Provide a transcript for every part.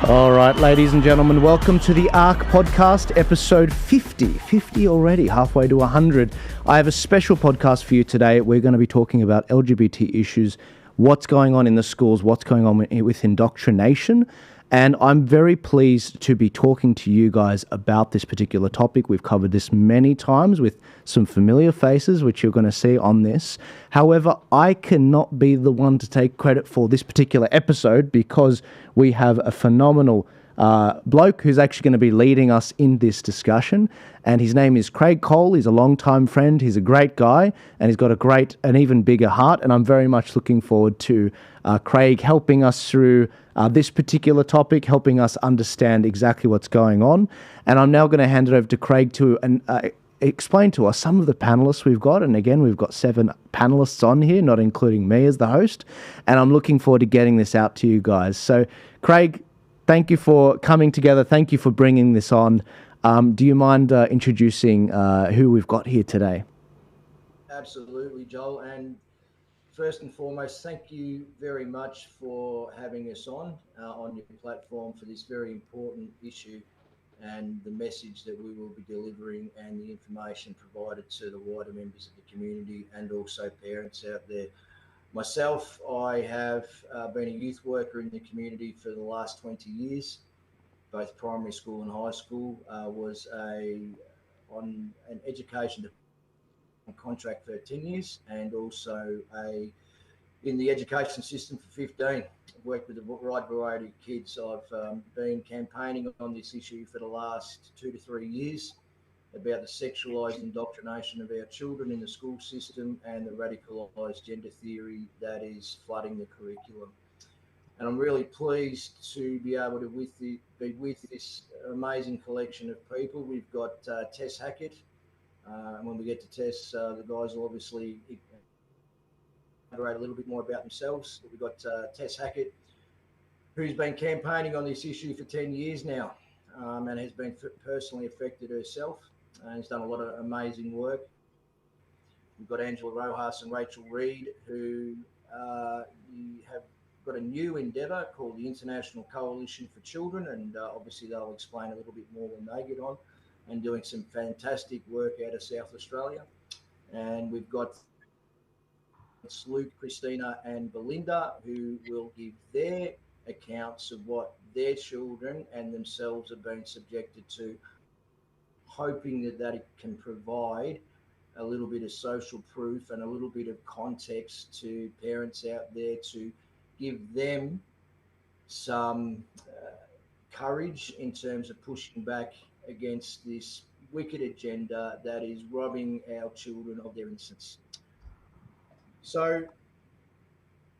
All right, ladies and gentlemen, welcome to the Ark podcast, episode 50. 50 already, halfway to 100. I have a special podcast for you today. We're going to be talking about LGBT issues, what's going on in the schools, what's going on with indoctrination. And I'm very pleased to be talking to you guys about this particular topic. We've covered this many times with some familiar faces, which you're going to see on this. However, I cannot be the one to take credit for this particular episode because we have a phenomenal bloke who's actually going to be leading us in this discussion. And his name is Craig Cole. He's a longtime friend. He's a great guy, and he's got an even bigger heart. And I'm very much looking forward to Craig helping us through this particular topic, helping us understand exactly what's going on. And I'm now going to hand it over to Craig to explain to us some of the panelists we've got. And again, we've got 7 panelists on here, not including me as the host. And I'm looking forward to getting this out to you guys. So, Craig, thank you for coming together. Thank you for bringing this on. Do you mind introducing who we've got here today? Absolutely, Joel. And first and foremost, thank you very much for having us on your platform for this very important issue and the message that we will be delivering and the information provided to the wider members of the community and also parents out there. Myself, I have been a youth worker in the community for the last 20 years, both primary school and high school. Was on an education contract for 10 years and also in the education system for 15. I've worked with a wide variety of kids. I've been campaigning on this issue for the last 2 to 3 years about the sexualised indoctrination of our children in the school system and the radicalised gender theory that is flooding the curriculum. And I'm really pleased to be able to be with this amazing collection of people. We've got Tess.Hackett. And when we get to Tess, the guys will obviously elaborate a little bit more about themselves. But we've got Tess.Hackett, who's been campaigning on this issue for 10 years now and has been personally affected herself and has done a lot of amazing work. We've got Angela Rojas and Rachel Reed, who have got a new endeavour called the International Coalition for Children, and obviously they'll explain a little bit more when they get on, and doing some fantastic work out of South Australia. And we've got Luke, Christina and Belinda, who will give their accounts of what their children and themselves have been subjected to, hoping that it can provide a little bit of social proof and a little bit of context to parents out there to give them some courage in terms of pushing back against this wicked agenda that is robbing our children of their innocence. So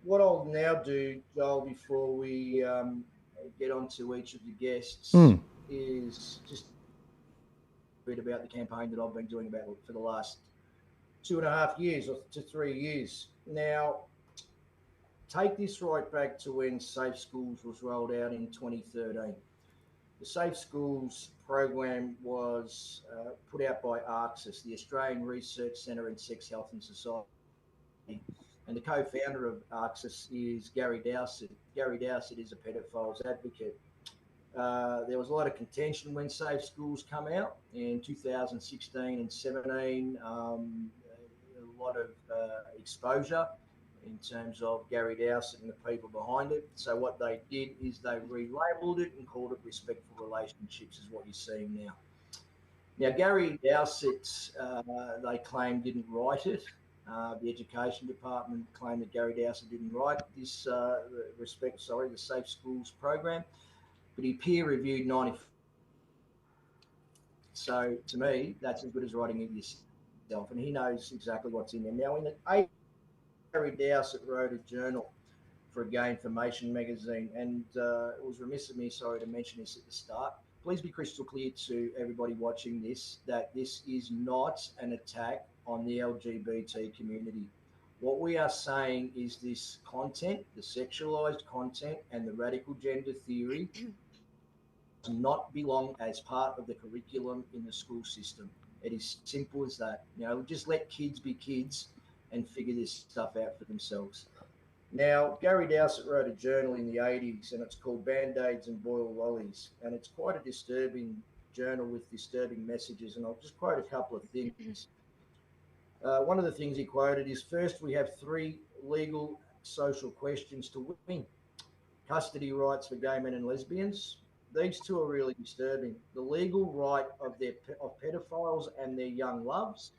what I'll now do, Joel, before we get on to each of the guests, is just a bit about the campaign that I've been doing about for the last 2.5 years or to 3 years. Now, take this right back to when Safe Schools was rolled out in 2013. The Safe Schools program was put out by ARCSIS, the Australian Research Centre in Sex, Health and Society. And the co-founder of ARCSIS is Gary Dowsett. Gary Dowsett is a pedophiles advocate. There was a lot of contention when Safe Schools come out in 2016 and 17, a lot of exposure in terms of Gary Dowsett and the people behind it. So what they did is they relabeled it and called it Respectful Relationships, is what you're seeing now. Now, Gary Dowsett, they claim, didn't write it. The Education Department claimed that Gary Dowsett didn't write this the Safe Schools program, but he peer-reviewed 90. So to me, that's as good as writing it yourself, and he knows exactly what's in there. Now, in the Gary Dowsett wrote a journal for a Gay Information magazine, and it was remiss of me, to mention this at the start. Please be crystal clear to everybody watching this that this is not an attack on the LGBT community. What we are saying is this content, the sexualized content and the radical gender theory, does not belong as part of the curriculum in the school system. It is simple as that. Just let kids be kids and figure this stuff out for themselves. Now, Gary Dowsett wrote a journal in the 80s and it's called Band-Aids and Boiled Lollies. And it's quite a disturbing journal with disturbing messages. And I'll just quote a couple of things. One of the things he quoted is first, we have three legal social questions to win: custody rights for gay men and lesbians. These two are really disturbing. The legal right of pedophiles and their young loves,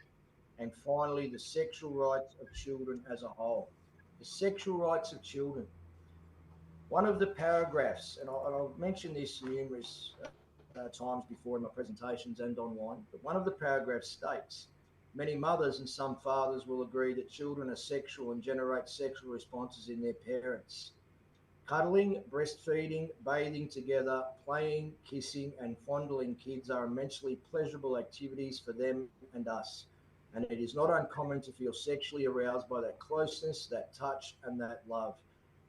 and finally, the sexual rights of children as a whole. The sexual rights of children. One of the paragraphs, and I've mentioned this numerous times before in my presentations and online, but one of the paragraphs states many mothers and some fathers will agree that children are sexual and generate sexual responses in their parents. Cuddling, breastfeeding, bathing together, playing, kissing, and fondling kids are immensely pleasurable activities for them and us. And it is not uncommon to feel sexually aroused by that closeness, that touch, and that love.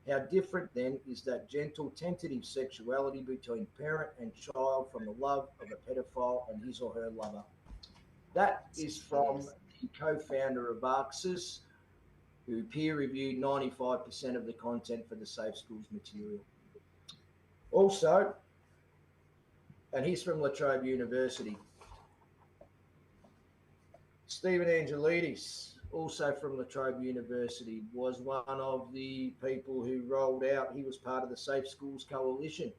How different then is that gentle, tentative sexuality between parent and child from the love of a pedophile and his or her lover. That is from Yes. the co-founder of Arxis, who peer reviewed 95% of the content for the Safe Schools material. Also, and he's from La Trobe University, Stephen Angelidis, also from La Trobe University, was one of the people who rolled out, he was part of the Safe Schools Coalition.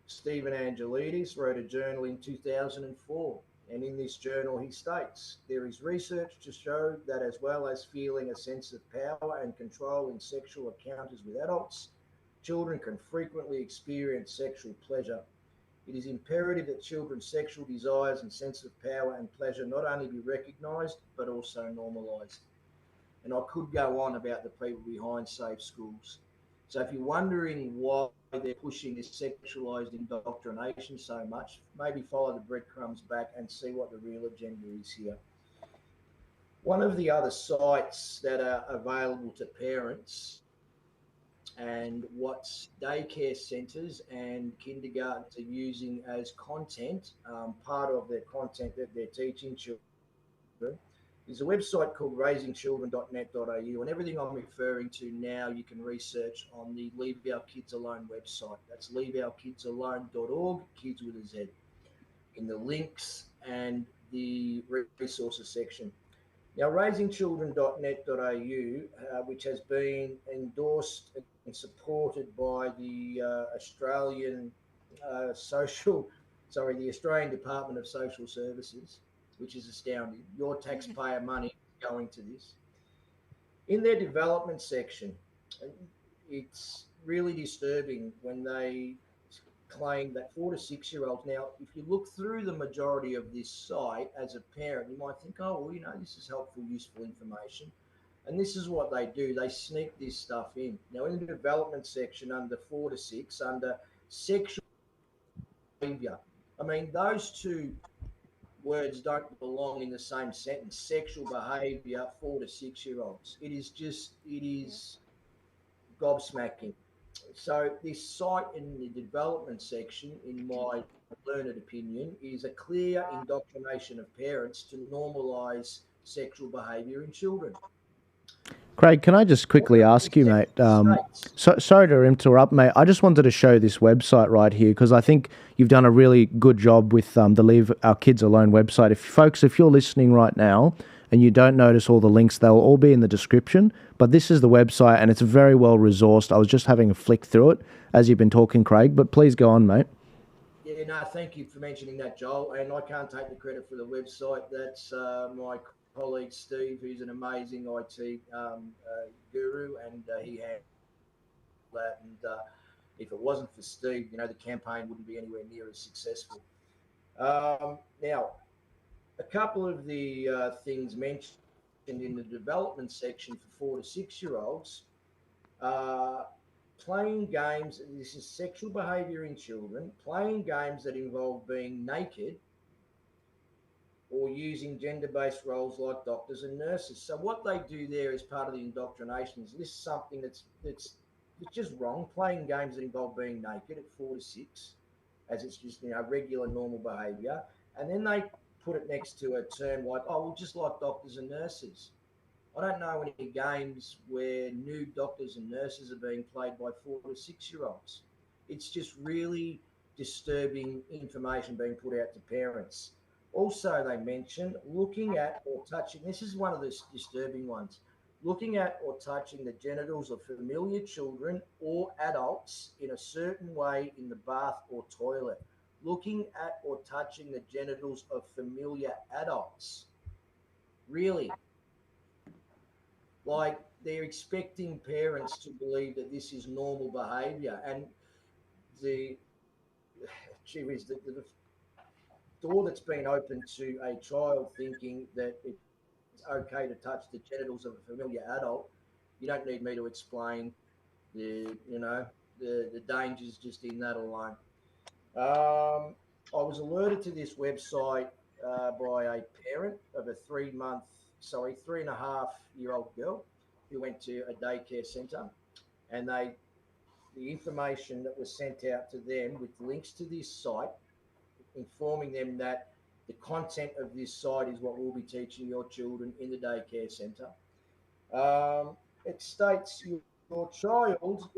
Stephen Angelidis wrote a journal in 2004, and in this journal he states, there is research to show that as well as feeling a sense of power and control in sexual encounters with adults, children can frequently experience sexual pleasure. It is imperative that children's sexual desires and sense of power and pleasure not only be recognised, but also normalised. And I could go on about the people behind Safe Schools. So if you're wondering why they're pushing this sexualised indoctrination so much, maybe follow the breadcrumbs back and see what the real agenda is here. One of the other sites that are available to parents and what daycare centres and kindergartens are using as content, part of their content that they're teaching children, is a website called raisingchildren.net.au. And everything I'm referring to now, you can research on the Leave Our Kids Alone website. That's leaveourkidsalone.org, kids with a Z, in the links and the resources section. Now, raisingchildren.net.au, which has been endorsed and supported by the Australian social, sorry, the Australian Department of Social Services, which is astounding. Your taxpayer money is going to this. In their development section, it's really disturbing when they claim that 4 to 6 year olds. Now, if you look through the majority of this site as a parent, you might think, oh, well, this is helpful, useful information. And this is what they do. They sneak this stuff in. Now, in the development section under 4 to 6, under sexual behavior, I mean, those two words don't belong in the same sentence. Sexual behavior, 4 to 6 year olds. It Yeah. is gobsmacking. So this site in the development section, in my learned opinion, is a clear indoctrination of parents to normalise sexual behaviour in children. Craig, can I just quickly ask you, mate? States. Sorry to interrupt, mate. I just wanted to show this website right here because I think you've done a really good job with the Leave Our Kids Alone website. If you're listening right now and you don't notice all the links, they'll all be in the description. But this is the website and it's very well resourced. I was just having a flick through it as you've been talking, Craig. But please go on, mate. Yeah, no, thank you for mentioning that, Joel. And I can't take the credit for the website. That's my colleague Steve, who's an amazing IT guru, and he handled that. And if it wasn't for Steve, the campaign wouldn't be anywhere near as successful. Now, a couple of the things mentioned in the development section for 4 to 6 year olds. Playing games, this is sexual behavior in children, playing games that involve being naked or using gender-based roles like doctors and nurses. So what they do there as part of the indoctrination is list something that's just wrong, playing games that involve being naked at 4 to 6, as it's just regular normal behavior. And then they put it next to a term like, oh, well, just like doctors and nurses. I don't know any games where nude doctors and nurses are being played by 4 to 6 year olds. It's just really disturbing information being put out to parents. Also, they mention looking at or touching, this is one of the disturbing ones, looking at or touching the genitals of familiar children or adults in a certain way in the bath or toilet. Looking at or touching the genitals of familiar adults. Really? Like they're expecting parents to believe that this is normal behavior. And the, gee whiz, the door that's been opened to a child thinking that it's okay to touch the genitals of a familiar adult, you don't need me to explain the dangers just in that alone. I was alerted to this website by a parent of a 3.5 year old girl who went to a daycare centre, and the information that was sent out to them with links to this site, informing them that the content of this site is what we'll be teaching your children in the daycare centre. Um, it states your child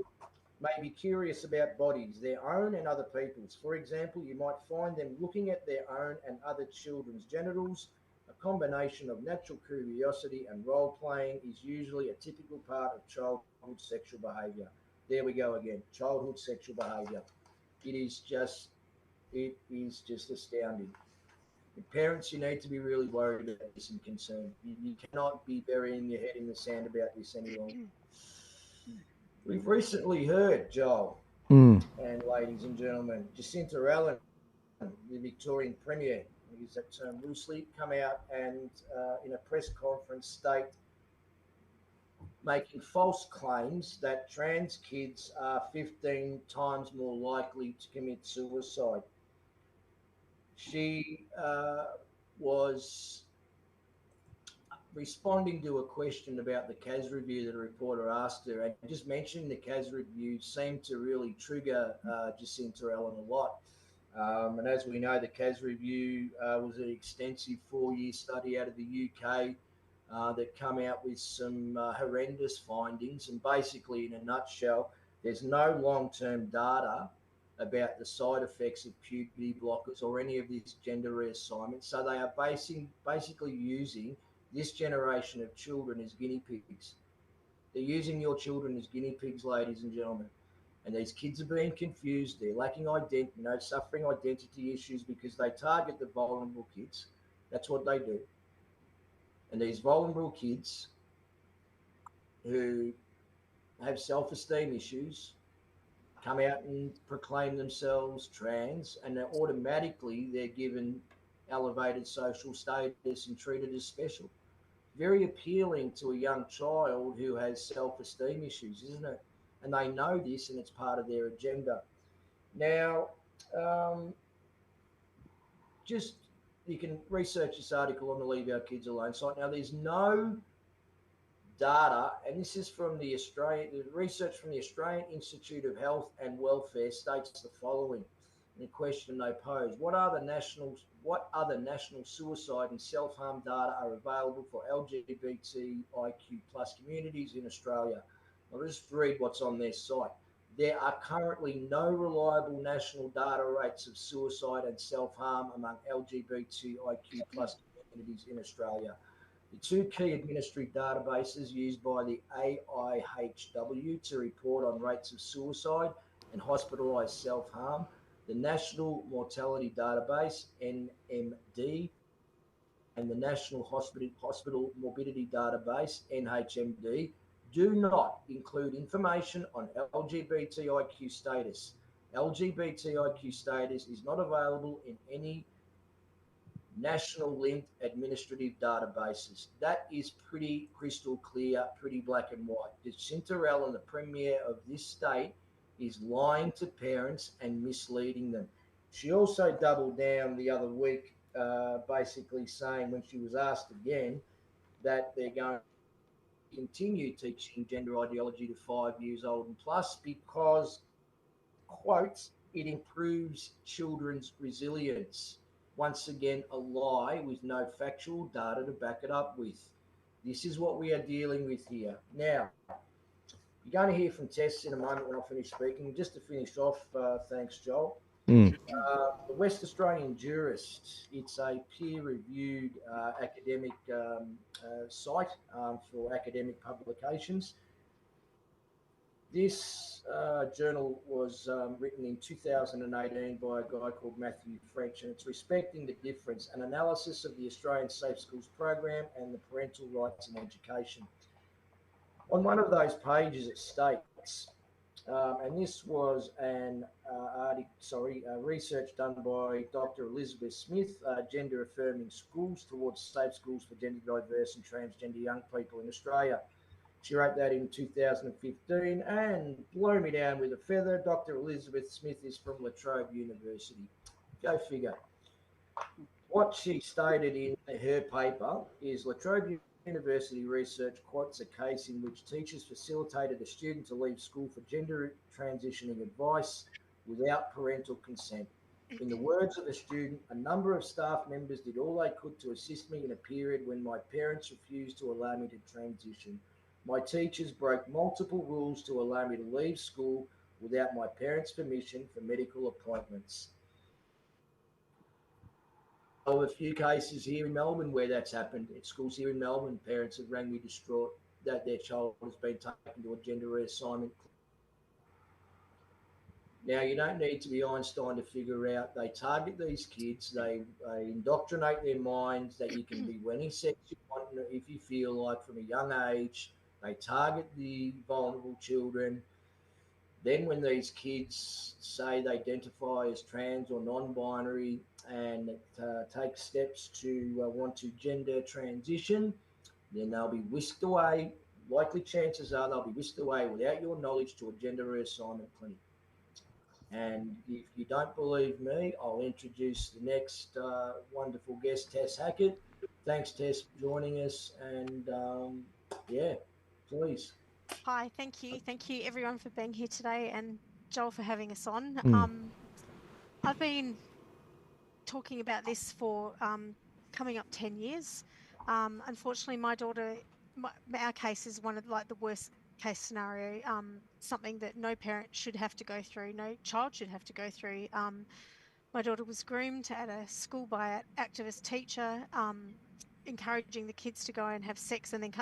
may be curious about bodies, their own and other people's. For example, you might find them looking at their own and other children's genitals. A combination of natural curiosity and role playing is usually a typical part of childhood sexual behaviour. There we go again. Childhood sexual behaviour. It is just it is just astounding. Parents, you need to be really worried about this and concerned. You cannot be burying your head in the sand about this any longer. We've recently heard, Joel, Mm. and ladies and gentlemen, Jacinta Allen, the Victorian Premier, I use that term loosely, come out and in a press conference state making false claims that trans kids are 15 times more likely to commit suicide. She was responding to a question about the CAS review that a reporter asked her, and just mentioning the CAS review seemed to really trigger Jacinta Allen a lot. And as we know, the CAS review was an extensive 4 year study out of the UK that come out with some horrendous findings. And basically, in a nutshell, there's no long-term data about the side effects of puberty blockers or any of this gender reassignment. So they are basically using this generation of children as guinea pigs. They're using your children as guinea pigs, ladies and gentlemen. And these kids are being confused. They're lacking identity, suffering identity issues because they target the vulnerable kids. That's what they do. And these vulnerable kids who have self-esteem issues come out and proclaim themselves trans, and they're given elevated social status and treated as special. Very appealing to a young child who has self-esteem issues, isn't it? And they know this, and it's part of their agenda. Now, um, just you can research this article on the Leave Our Kids Alone site. Now, there's no data, and this is from the research from the Australian Institute of Health and Welfare states the following. The question they pose: what other national suicide and self-harm data are available for LGBTIQ plus communities in Australia? I'll just read what's on their site. There are currently no reliable national data rates of suicide and self-harm among LGBTIQ plus communities in Australia. The two key administrative databases used by the AIHW to report on rates of suicide and hospitalised self-harm, the National Mortality Database, NMD, and the National Hospital Morbidity Database, NHMD, do not include information on LGBTIQ status. LGBTIQ status is not available in any national linked administrative databases. That is pretty crystal clear, pretty black and white. Jacinta Allen, the Premier of this state, is lying to parents and misleading them. She also doubled down the other week, basically saying, when she was asked again, that they're going to continue teaching gender ideology to 5 years old and plus because, quotes, it improves children's resilience. Once again, a lie with no factual data to back it up with. This is what we are dealing with here. Now, you're going to hear from Tess in a moment when I finish speaking. Just to finish off, thanks, Joel. Mm. The West Australian Jurist, it's a peer-reviewed academic site for academic publications. This journal was written in 2018 by a guy called Matthew French, and it's Respecting the Difference, an analysis of the Australian Safe Schools program and the parental rights in education. On one of those pages, it states, and this was research done by Dr. Elizabeth Smith, Gender Affirming Schools Towards Safe Schools for Gender Diverse and Transgender Young People in Australia. She wrote that in 2015, and blow me down with a feather, Dr. Elizabeth Smith is from La Trobe University. Go figure. What she stated in her paper is La Trobe University research quotes a case in which teachers facilitated a student to leave school for gender transitioning advice without parental consent. In the words of the student, a number of staff members did all they could to assist me in a period when my parents refused to allow me to transition. My teachers broke multiple rules to allow me to leave school without my parents' permission for medical appointments. Of a few cases here in Melbourne where that's happened. At schools here in Melbourne, parents have rang me distraught that their child has been taken to a gender reassignment. Now, you don't need to be Einstein to figure out they target these kids, they indoctrinate their minds that you can be any sex you want if you feel like from a young age. They target the vulnerable children. Then, when these kids say they identify as trans or non-binary and take steps to want to gender transition, then they'll be whisked away. Likely chances are they'll be whisked away without your knowledge to a gender reassignment clinic. And if you don't believe me, I'll introduce the next wonderful guest, Tess.Hackett. Thanks, Tess, for joining us. And yeah, please. Hi, thank you. Thank you everyone for being here today and Joel for having us on. I've been talking about this for coming up 10 years. Unfortunately, my daughter, our case is one of the worst case scenario, something that no parent should have to go through, no child should have to go through. My daughter was groomed at a school by an activist teacher, encouraging the kids to go and have sex and then,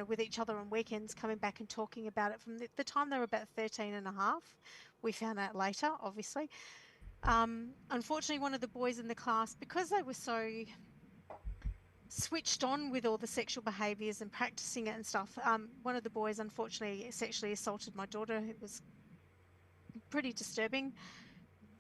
with each other on weekends, coming back and talking about it from the time they were about 13 and a half. We found out later, obviously. Unfortunately, one of the boys in the class, because they were so switched on with all the sexual behaviors and practicing it and stuff, one of the boys unfortunately sexually assaulted my daughter. It was pretty disturbing.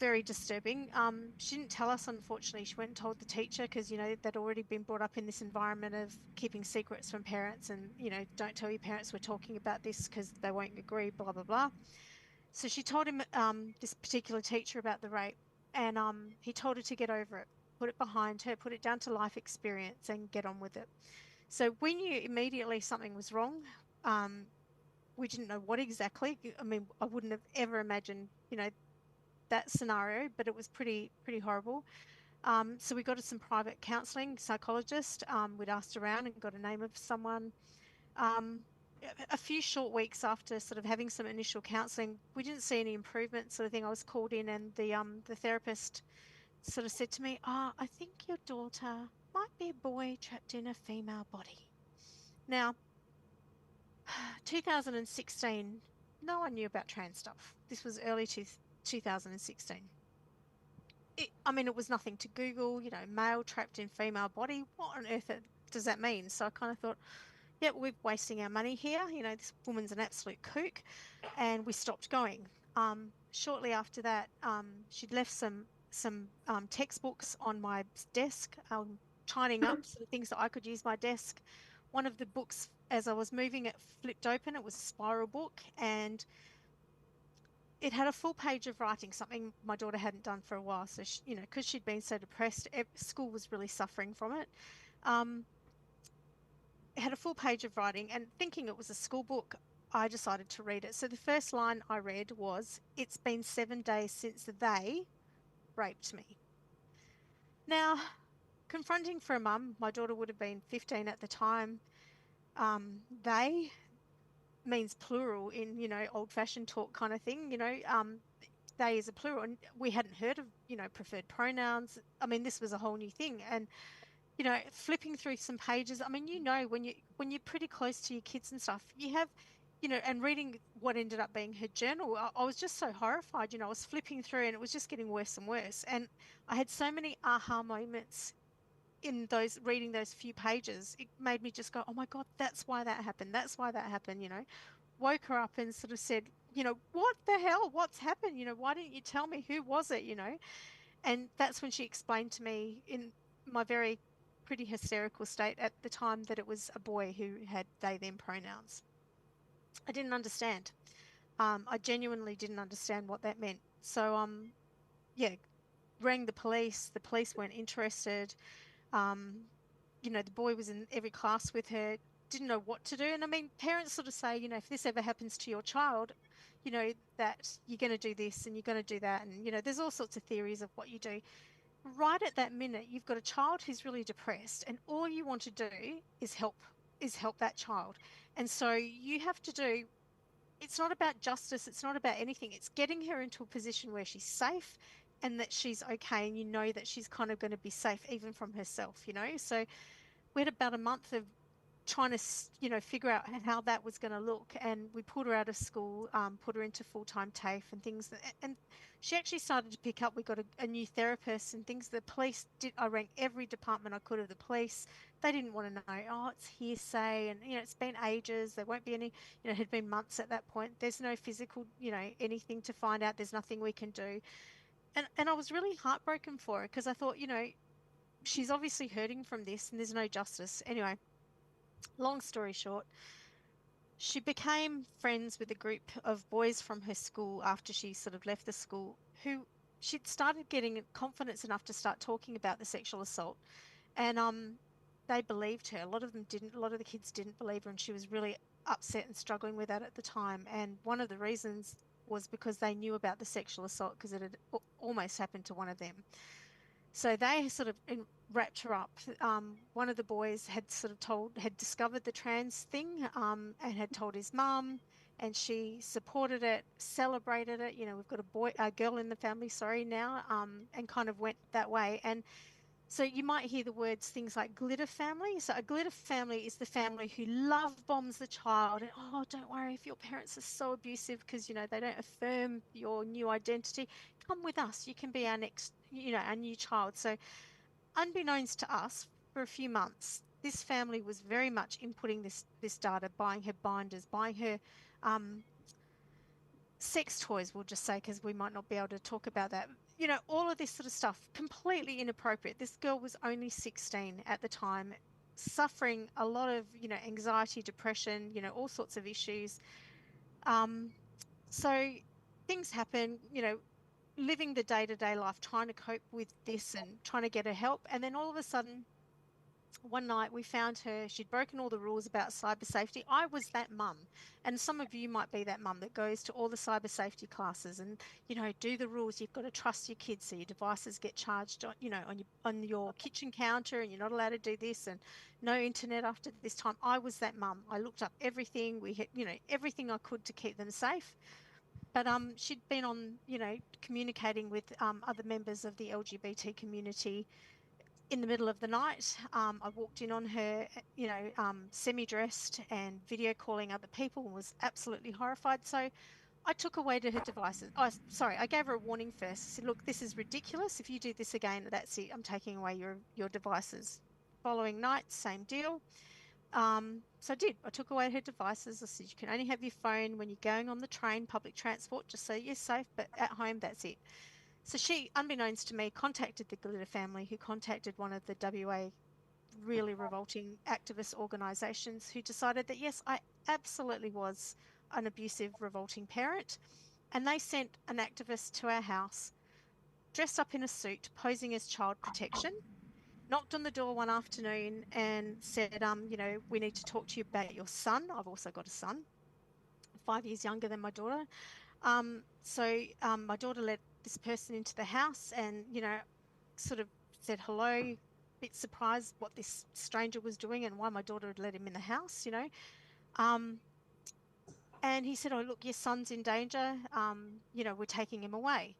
Very disturbing. She didn't tell us, unfortunately. She went and told the teacher because, they'd already been brought up in this environment of keeping secrets from parents and, don't tell your parents we're talking about this because they won't agree, blah, blah, blah. So she told him, this particular teacher, about the rape, and he told her to get over it, put it behind her, put it down to life experience and get on with it. So we knew immediately something was wrong. We didn't know what exactly. I mean, I wouldn't have ever imagined, that scenario, but it was pretty horrible. So we got to some private counselling, psychologist. We'd asked around and got a name of someone. A few short weeks after sort of having some initial counselling, we didn't see any improvement, sort of thing. I was called in and the therapist sort of said to me, I think your daughter might be a boy trapped in a female body. Now, 2016, no one knew about trans stuff. This was early 2016. It was nothing to Google, male trapped in female body. What on earth does that mean? So I kind of thought, yeah, we're wasting our money here. This woman's an absolute kook. And we stopped going. Shortly after that, she'd left some textbooks on my desk, tidying up sort of things that I could use my desk. One of the books, as I was moving it, flipped open. It was a spiral book, and it had a full page of writing, something my daughter hadn't done for a while. So, because she'd been so depressed, school was really suffering from it. It had a full page of writing, and thinking it was a school book, I decided to read it. So the first line I read was, "It's been 7 days since they raped me." Now, confronting for a mum, my daughter would have been 15 at the time. they means plural in, old-fashioned talk kind of thing, they is a plural, and we hadn't heard of, preferred pronouns. I mean, this was a whole new thing. And flipping through some pages, I mean, when you're pretty close to your kids and stuff, you have, and reading what ended up being her journal, I was just so horrified. I was flipping through and it was just getting worse and worse. And I had so many aha moments in those reading those few pages. It made me just go, oh my God, that's why that happened. That's why that happened. Woke her up and sort of said, what the hell? What's happened? Why didn't you tell me? Who was it? And that's when she explained to me in my very pretty hysterical state at the time that it was a boy who had they, them pronouns. I didn't understand. I genuinely didn't understand what that meant. So, yeah, rang the police. The police weren't interested. The boy was in every class with her, didn't know what to do. And I mean, parents sort of say, if this ever happens to your child, that you're going to do this and you're going to do that. And, there's all sorts of theories of what you do. Right at that minute, you've got a child who's really depressed, and all you want to do is help that child. And so you have to do, it's not about justice, it's not about anything. It's getting her into a position where she's safe and that she's okay, and that she's kind of going to be safe even from herself. So we had about a month of trying to figure out how that was going to look, and we pulled her out of school, put her into full-time TAFE and things, and she actually started to pick up. We got a new therapist and things. The police did, I rang every department I could of the police. They didn't want to know, oh, it's hearsay, and it's been ages, there won't be any, it had been months at that point, there's no physical, anything to find out, there's nothing we can do. And I was really heartbroken for her, because I thought, she's obviously hurting from this and there's no justice. Anyway, long story short, she became friends with a group of boys from her school after she sort of left the school, who she'd started getting confidence enough to start talking about the sexual assault. And they believed her. A lot of them didn't. A lot of the kids didn't believe her, and she was really upset and struggling with that at the time. And one of the reasons was because they knew about the sexual assault, because it had almost happened to one of them. So they sort of wrapped her up. One of the boys had discovered the trans thing, and had told his mum, and she supported it, celebrated it. We've got a girl in the family, sorry, now, and kind of went that way. And so you might hear the words, things like glitter family. So a glitter family is the family who love bombs the child. And, oh, don't worry if your parents are so abusive because, they don't affirm your new identity. Come with us. You can be our next, our new child. So unbeknownst to us, for a few months, this family was very much inputting this data, buying her binders, buying her sex toys, we'll just say, because we might not be able to talk about that. All of this sort of stuff, completely inappropriate. This girl was only 16 at the time, suffering a lot of, anxiety, depression, all sorts of issues. So things happen, living the day-to-day life, trying to cope with this and trying to get her help. And then all of a sudden, one night we found her, she'd broken all the rules about cyber safety. I was that mum, and some of you might be that mum that goes to all the cyber safety classes and, do the rules. You've got to trust your kids, so your devices get charged on, on your kitchen counter, and you're not allowed to do this, and no internet after this time. I was that mum. I looked up everything. We had, everything I could to keep them safe. But she'd been on, communicating with other members of the LGBT community in the middle of the night. I walked in on her, semi-dressed and video calling other people, and was absolutely horrified. So I took away to her devices. Oh, sorry, I gave her a warning first. I said, look, this is ridiculous. If you do this again, that's it. I'm taking away your devices. Following night, same deal. So I did. I took away her devices. I said, you can only have your phone when you're going on the train, public transport, just so you're safe, but at home, that's it. So she, unbeknownst to me, contacted the Glitter family, who contacted one of the WA really revolting activist organisations, who decided that, yes, I absolutely was an abusive, revolting parent. And they sent an activist to our house, dressed up in a suit, posing as child protection, knocked on the door one afternoon and said, we need to talk to you about your son. I've also got a son, 5 years younger than my daughter. So my daughter let this person into the house and, sort of said hello, bit surprised what this stranger was doing and why my daughter had let him in the house, you know. Um, and he said, "Oh, look, your son's in danger. You know, we're taking him away."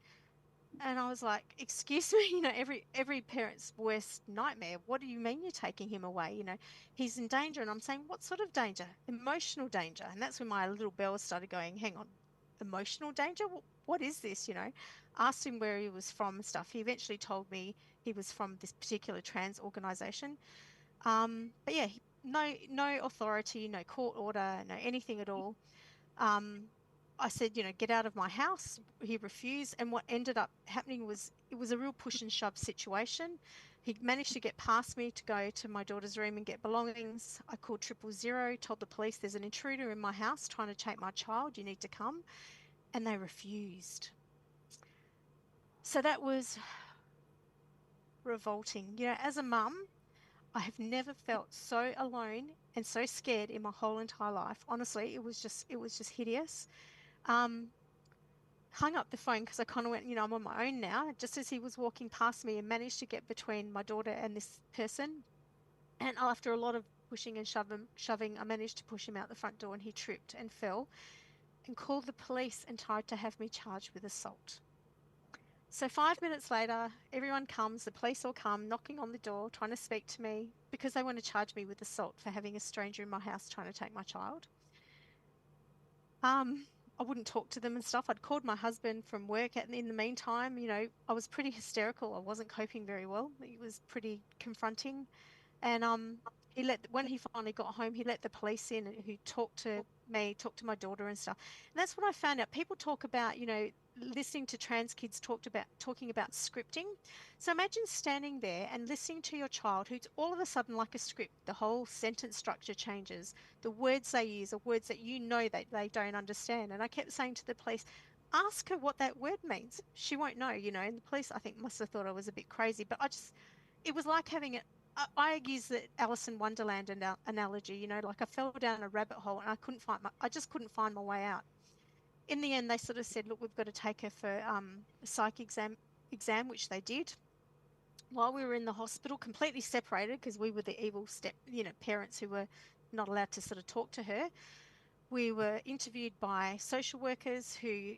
And I was like, "Excuse me, you know, every parent's worst nightmare. What do you mean you're taking him away? You know, he's in danger." And I'm saying, "What sort of danger? Emotional danger." And that's when my little bells started going, "Hang on, emotional danger? What is this?" You know, asked him where he was from and stuff. He eventually told me he was from this particular trans organization. But yeah, no authority, no court order, no anything at all. Um, I said, you know, "Get out of my house." He refused. And what ended up happening was it was a real push and shove situation. He managed to get past me to go to my daughter's room and get belongings. I called 000, told the police there's an intruder in my house trying to take my child. You need to come. And they refused. So that was revolting. You know, as a mum, I have never felt so alone and so scared in my whole entire life. Honestly, it was just hideous. Um, Hung up the phone because I kind of went, you know, I'm on my own now, just as he was walking past me and managed to get between my daughter and this person. And after a lot of pushing and shoving, I managed to push him out the front door and he tripped and fell and called the police and tried to have me charged with assault. So 5 minutes later, everyone comes, the police all come, knocking on the door, trying to speak to me because they want to charge me with assault for having a stranger in my house trying to take my child. Um, I wouldn't talk to them and stuff. I'd called my husband from work in the meantime. You know, I was pretty hysterical. I wasn't coping very well. It was pretty confronting. And he let when he finally got home, he let the police in who talked to me, talked to my daughter and stuff. And that's what I found out. People talk about, you know, listening to trans kids talking about scripting. So imagine standing there and listening to your child who's all of a sudden like a script. The whole sentence structure changes. The words they use are words that you know that they don't understand. And I kept saying to the police, "Ask her what that word means. She won't know, you know." And the police, I think, must have thought I was a bit crazy, but it was like having it. I use the Alice in Wonderland analogy, you know, like I fell down a rabbit hole and I just couldn't find my way out. In the end, they sort of said, "Look, we've got to take her for a psych exam," which they did. While we were in the hospital, completely separated because we were the evil parents who were not allowed to sort of talk to her. We were interviewed by social workers who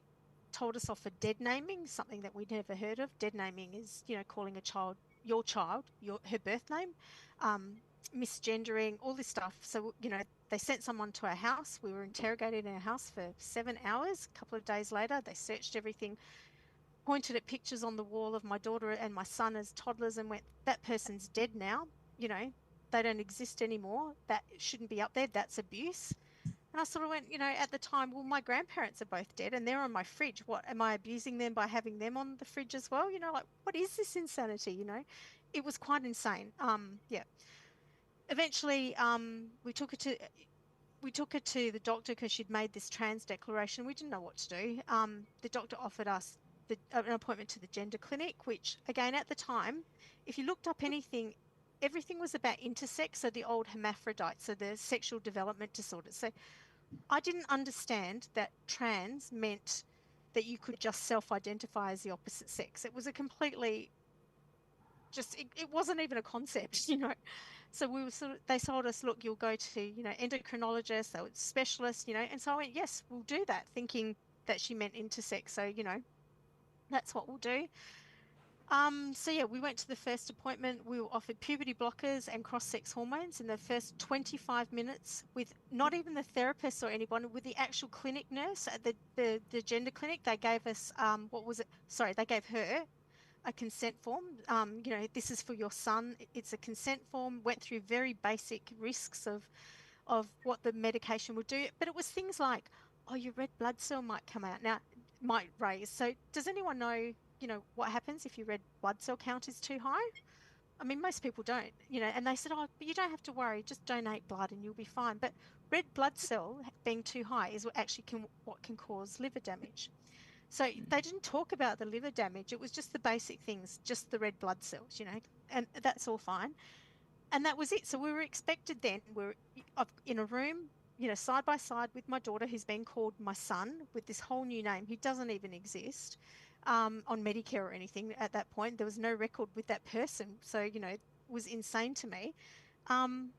told us off for dead naming, something that we'd never heard of. Dead naming is, you know, calling a child, her birth name, um, misgendering, all this stuff. So, you know, they sent someone to our house. We were interrogated in our house for 7 hours. A couple of days later, they searched everything, pointed at pictures on the wall of my daughter and my son as toddlers and went, "That person's dead now. You know, they don't exist anymore. That shouldn't be up there. That's abuse." And I sort of went, you know, at the time, well, my grandparents are both dead and they're on my fridge. What, am I abusing them by having them on the fridge as well? You know, like, what is this insanity? You know, it was quite insane. Yeah. Eventually, we took her to the doctor because she'd made this trans declaration. We didn't know what to do. The doctor offered us an appointment to the gender clinic, which again, at the time, if you looked up anything, everything was about intersex, so the old hermaphrodite, so the sexual development disorders. So I didn't understand that trans meant that you could just self-identify as the opposite sex. It was a completely it wasn't even a concept, you know. So we were they told us, "Look, you'll go to, you know, endocrinologists, so it's specialists, you know." And so I went, "Yes, we'll do that," thinking that she meant intersex. So, you know, that's what we'll do. So yeah, we went to the first appointment. We were offered puberty blockers and cross-sex hormones in the first 25 minutes with not even the therapist or anyone, with the actual clinic nurse at the gender clinic. They gave us what was it? Sorry, they gave her a consent form. You know, "This is for your son." It's a consent form. Went through very basic risks of what the medication would do, but it was things like, "Oh, your red blood cell might come out now, might raise." So, does anyone know, you know, what happens if your red blood cell count is too high? I mean, most people don't, you know. And they said, "Oh, but you don't have to worry. Just donate blood and you'll be fine." But red blood cell being too high is what can cause liver damage. So they didn't talk about the liver damage. It was just the basic things, just the red blood cells, you know, and that's all fine. And that was it. So we were expected then, we're in a room, you know, side by side with my daughter, who's been called my son with this whole new name. He doesn't even exist on Medicare or anything at that point. There was no record with that person. So, you know, was insane to me. Um,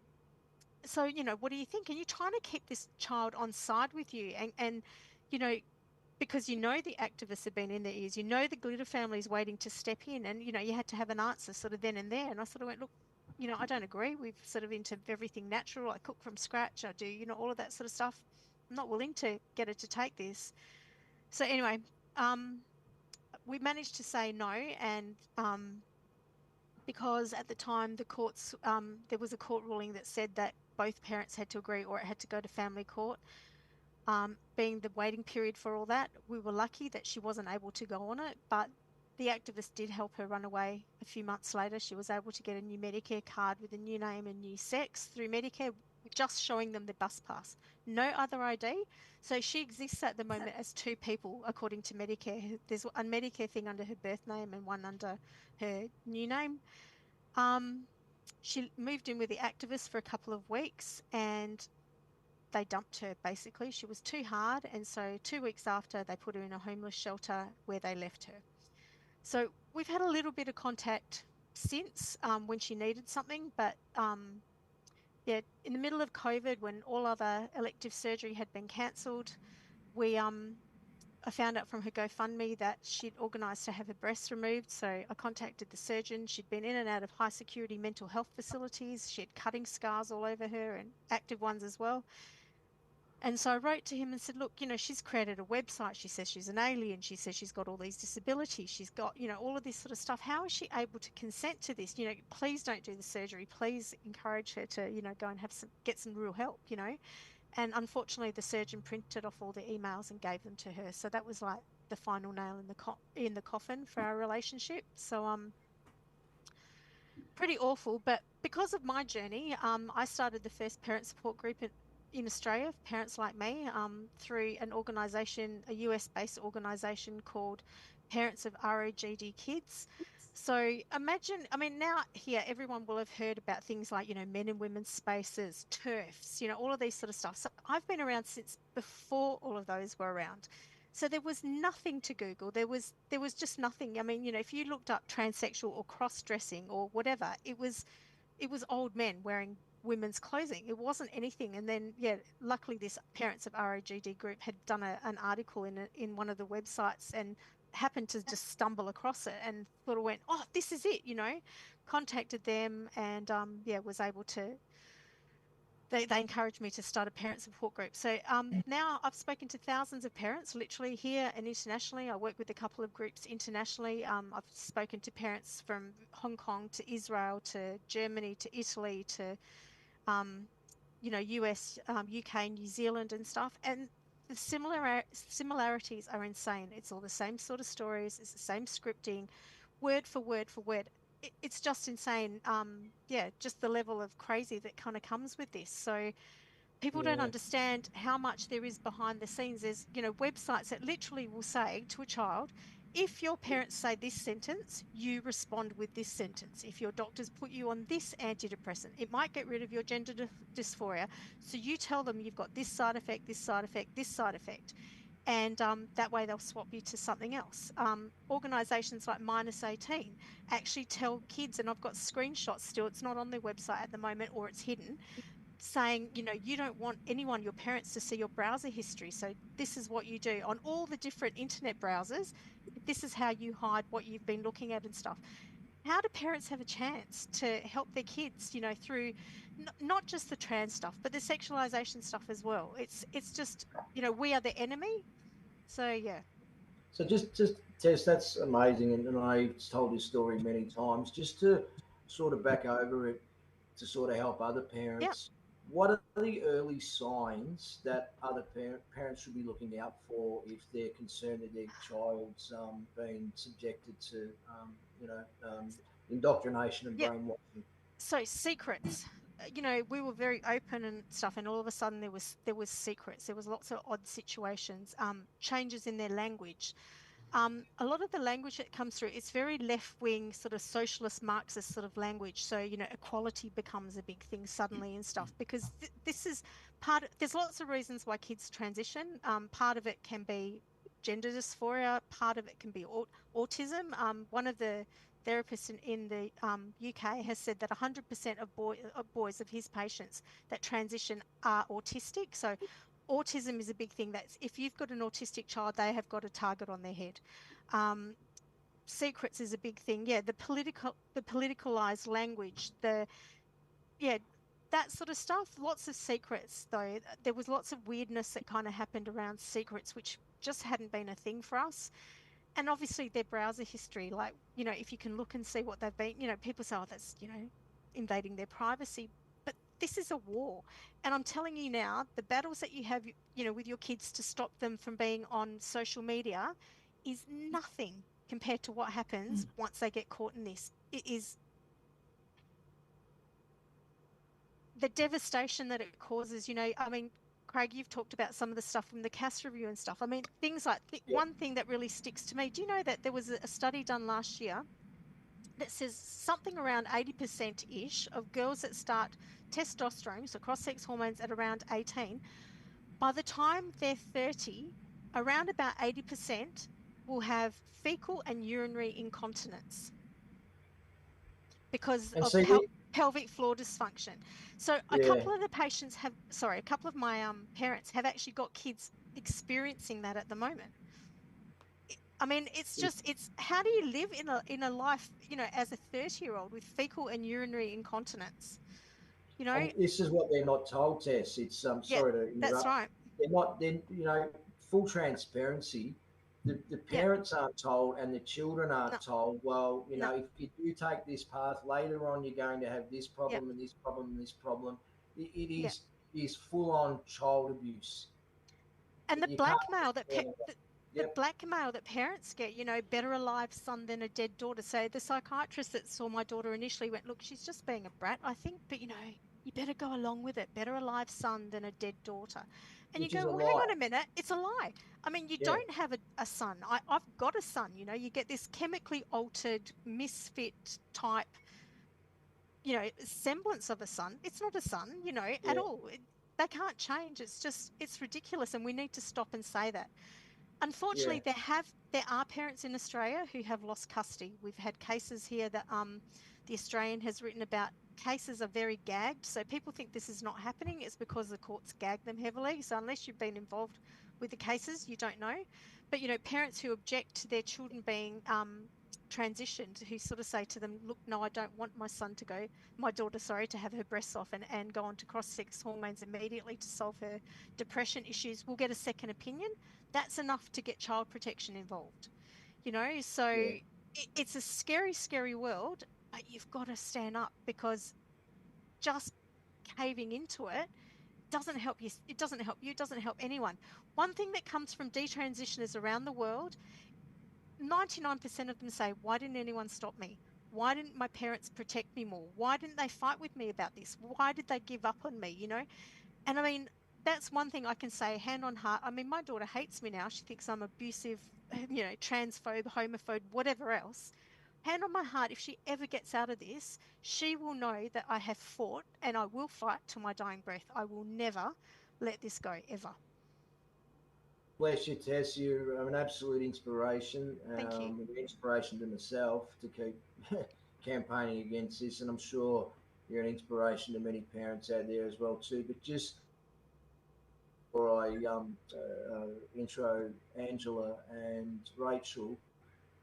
so, what do you think? And you're trying to keep this child on side with you, and you know, because the activists have been in their ears, the Glitter family is waiting to step in, and you had to have an answer sort of then and there. And I sort of went, look, I don't agree. We've sort of into everything natural. I cook from scratch. I do, all of that sort of stuff. I'm not willing to get her to take this. So anyway, um, we managed to say no, and because at the time there was a court ruling that said that both parents had to agree or it had to go to family court. Being the waiting period for all that, we were lucky that she wasn't able to go on it, but the activist did help her run away a few months later. She was able to get a new Medicare card with a new name and new sex through Medicare, just showing them the bus pass, no other ID. So she exists at the moment as two people, according to Medicare. There's a Medicare thing under her birth name and one under her new name. She moved in with the activist for a couple of weeks, and they dumped her basically. She was too hard. And so 2 weeks after, they put her in a homeless shelter where they left her. So we've had a little bit of contact since when she needed something. But yeah, in the middle of COVID, when all other elective surgery had been cancelled, I found out from her GoFundMe that she'd organised to have her breasts removed. So I contacted the surgeon. She'd been in and out of high security mental health facilities. She had cutting scars all over her and active ones as well. And so I wrote to him and said, look, she's created a website. She says she's an alien. She says she's got all these disabilities. She's got, all of this sort of stuff. How is she able to consent to this? Please don't do the surgery. Please encourage her to, go and get some real help, And unfortunately, the surgeon printed off all the emails and gave them to her. So that was like the final nail in the coffin for our relationship. So pretty awful. But because of my journey, I started the first parent support group in Australia, parents like me, through an organization, a US-based organization called Parents of ROGD Kids. So imagine, I mean, now here everyone will have heard about things like, men and women's spaces, TERFs, all of these sort of stuff. So I've been around since before all of those were around. So there was nothing to Google. There was just nothing. I mean, if you looked up transsexual or cross-dressing or whatever, it was old men wearing women's clothing. It wasn't anything. And then, yeah, luckily this Parents of ROGD group had done an article in one of the websites and happened to just stumble across it and sort of went, oh, this is it, contacted them and, yeah, was able to, they encouraged me to start a parent support group. So now I've spoken to thousands of parents, literally here and internationally. I work with a couple of groups internationally. I've spoken to parents from Hong Kong to Israel to Germany to Italy to, US, UK, New Zealand and stuff. And the similarities are insane. It's all the same sort of stories. It's the same scripting, word for word for word. It's just insane. Yeah, just the level of crazy that kind of comes with this. So people don't Yeah. understand how much there is behind the scenes. There's, websites that literally will say to a child, if your parents say this sentence, you respond with this sentence. If your doctors put you on this antidepressant, it might get rid of your gender dysphoria. So you tell them you've got this side effect, this side effect, this side effect. And that way they'll swap you to something else. Organizations like Minus 18 actually tell kids, and I've got screenshots still, it's not on their website at the moment or it's hidden, saying, you don't want anyone, your parents, to see your browser history. So this is what you do on all the different internet browsers. This is how you hide what you've been looking at and stuff. How do parents have a chance to help their kids, through not just the trans stuff, but the sexualization stuff as well? It's just, we are the enemy. So yeah. So just Tess, that's amazing, and I've told this story many times. Just to sort of back over it, to sort of help other Yeah. parents. What are the early signs that other parents should be looking out for if they're concerned that their child's being subjected to, you know, um, indoctrination and Yeah. brainwashing? So secrets. We were very open and stuff, and all of a sudden there was secrets. There was lots of odd situations, changes in their language. A lot of the language that comes through, it's very left wing, sort of socialist Marxist sort of language. So, equality becomes a big thing suddenly and stuff, because this is there's lots of reasons why kids transition. Part of it can be gender dysphoria, part of it can be autism. One of the therapist in the UK has said that 100% of boys of his patients that transition are autistic. So autism is a big thing. That's if you've got an autistic child, they have got a target on their head. Secrets is a big thing. Yeah, the politicalized language, yeah, that sort of stuff. Lots of secrets, though. There was lots of weirdness that kind of happened around secrets, which just hadn't been a thing for us. And obviously their browser history, like, if you can look and see what they've been, people say, oh, that's, invading their privacy. But this is a war. And I'm telling you now, the battles that you have, with your kids to stop them from being on social media is nothing compared to what happens once they get caught in this. It is the devastation that it causes. I mean, Craig, you've talked about some of the stuff from the CAS review and stuff. I mean, things like Yeah. one thing that really sticks to me. Do you know that there was a study done last year that says something around 80% ish of girls that start testosterone, so cross sex hormones, at around 18, by the time they're 30, around about 80% will have fecal and urinary incontinence because And of see, pelvic floor dysfunction. So a yeah, couple of the patients have, sorry, a couple of my parents have actually got kids experiencing that at the moment. I mean, it's how do you live in a life, as a 30-year-old with fecal and urinary incontinence? You know, and this is what they're not told, Tess. It's yeah, sorry to that's interrupt. right. They're not. Then full transparency. The Yeah, parents aren't told, and the children no, aren't told. Well, no, if you do take this path later on, you're going to have this yeah, problem and this problem and this problem. It yeah. is full on child abuse. And the You can't. blackmail that the Yep. blackmail that parents get, better a live son than a dead daughter. So the psychiatrist that saw my daughter initially went, look, she's just being a brat, I think, but you better go along with it. Better a live son than a dead daughter. And you Which is go, a well, hang lie. on a minute, it's a lie. I mean, you Yeah. don't have a son. I've got a son, you get this chemically altered, misfit type, semblance of a son. It's not a son, at Yeah. all. They can't change. It's ridiculous. And we need to stop and say that. Unfortunately, Yeah. there are parents in Australia who have lost custody. We've had cases here that the Australian has written about. Cases are very gagged, so people think this is not happening. It's because the courts gag them heavily. So unless you've been involved with the cases, you don't know. But parents who object to their children being transitioned, who sort of say to them, "Look, no, I don't want my daughter, sorry, to have her breasts off and go on to cross-sex hormones immediately to solve her depression issues," will get a second opinion. That's enough to get child protection involved, so Yeah. it's a scary, scary world, but you've got to stand up because just caving into it doesn't help you. It doesn't help you, it doesn't help anyone. One thing that comes from detransitioners around the world, 99% of them say, why didn't anyone stop me? Why didn't my parents protect me more? Why didn't they fight with me about this? Why did they give up on me? And I mean, that's one thing I can say, hand on heart. I mean, my daughter hates me now. She thinks I'm abusive, transphobe, homophobe, whatever else. Hand on my heart, if she ever gets out of this, she will know that I have fought and I will fight to my dying breath. I will never let this go, ever. Bless you, Tess. You're an absolute inspiration. Thank you. An inspiration to myself to keep campaigning against this, and I'm sure you're an inspiration to many parents out there as well too. But just before I intro Angela and Rachel,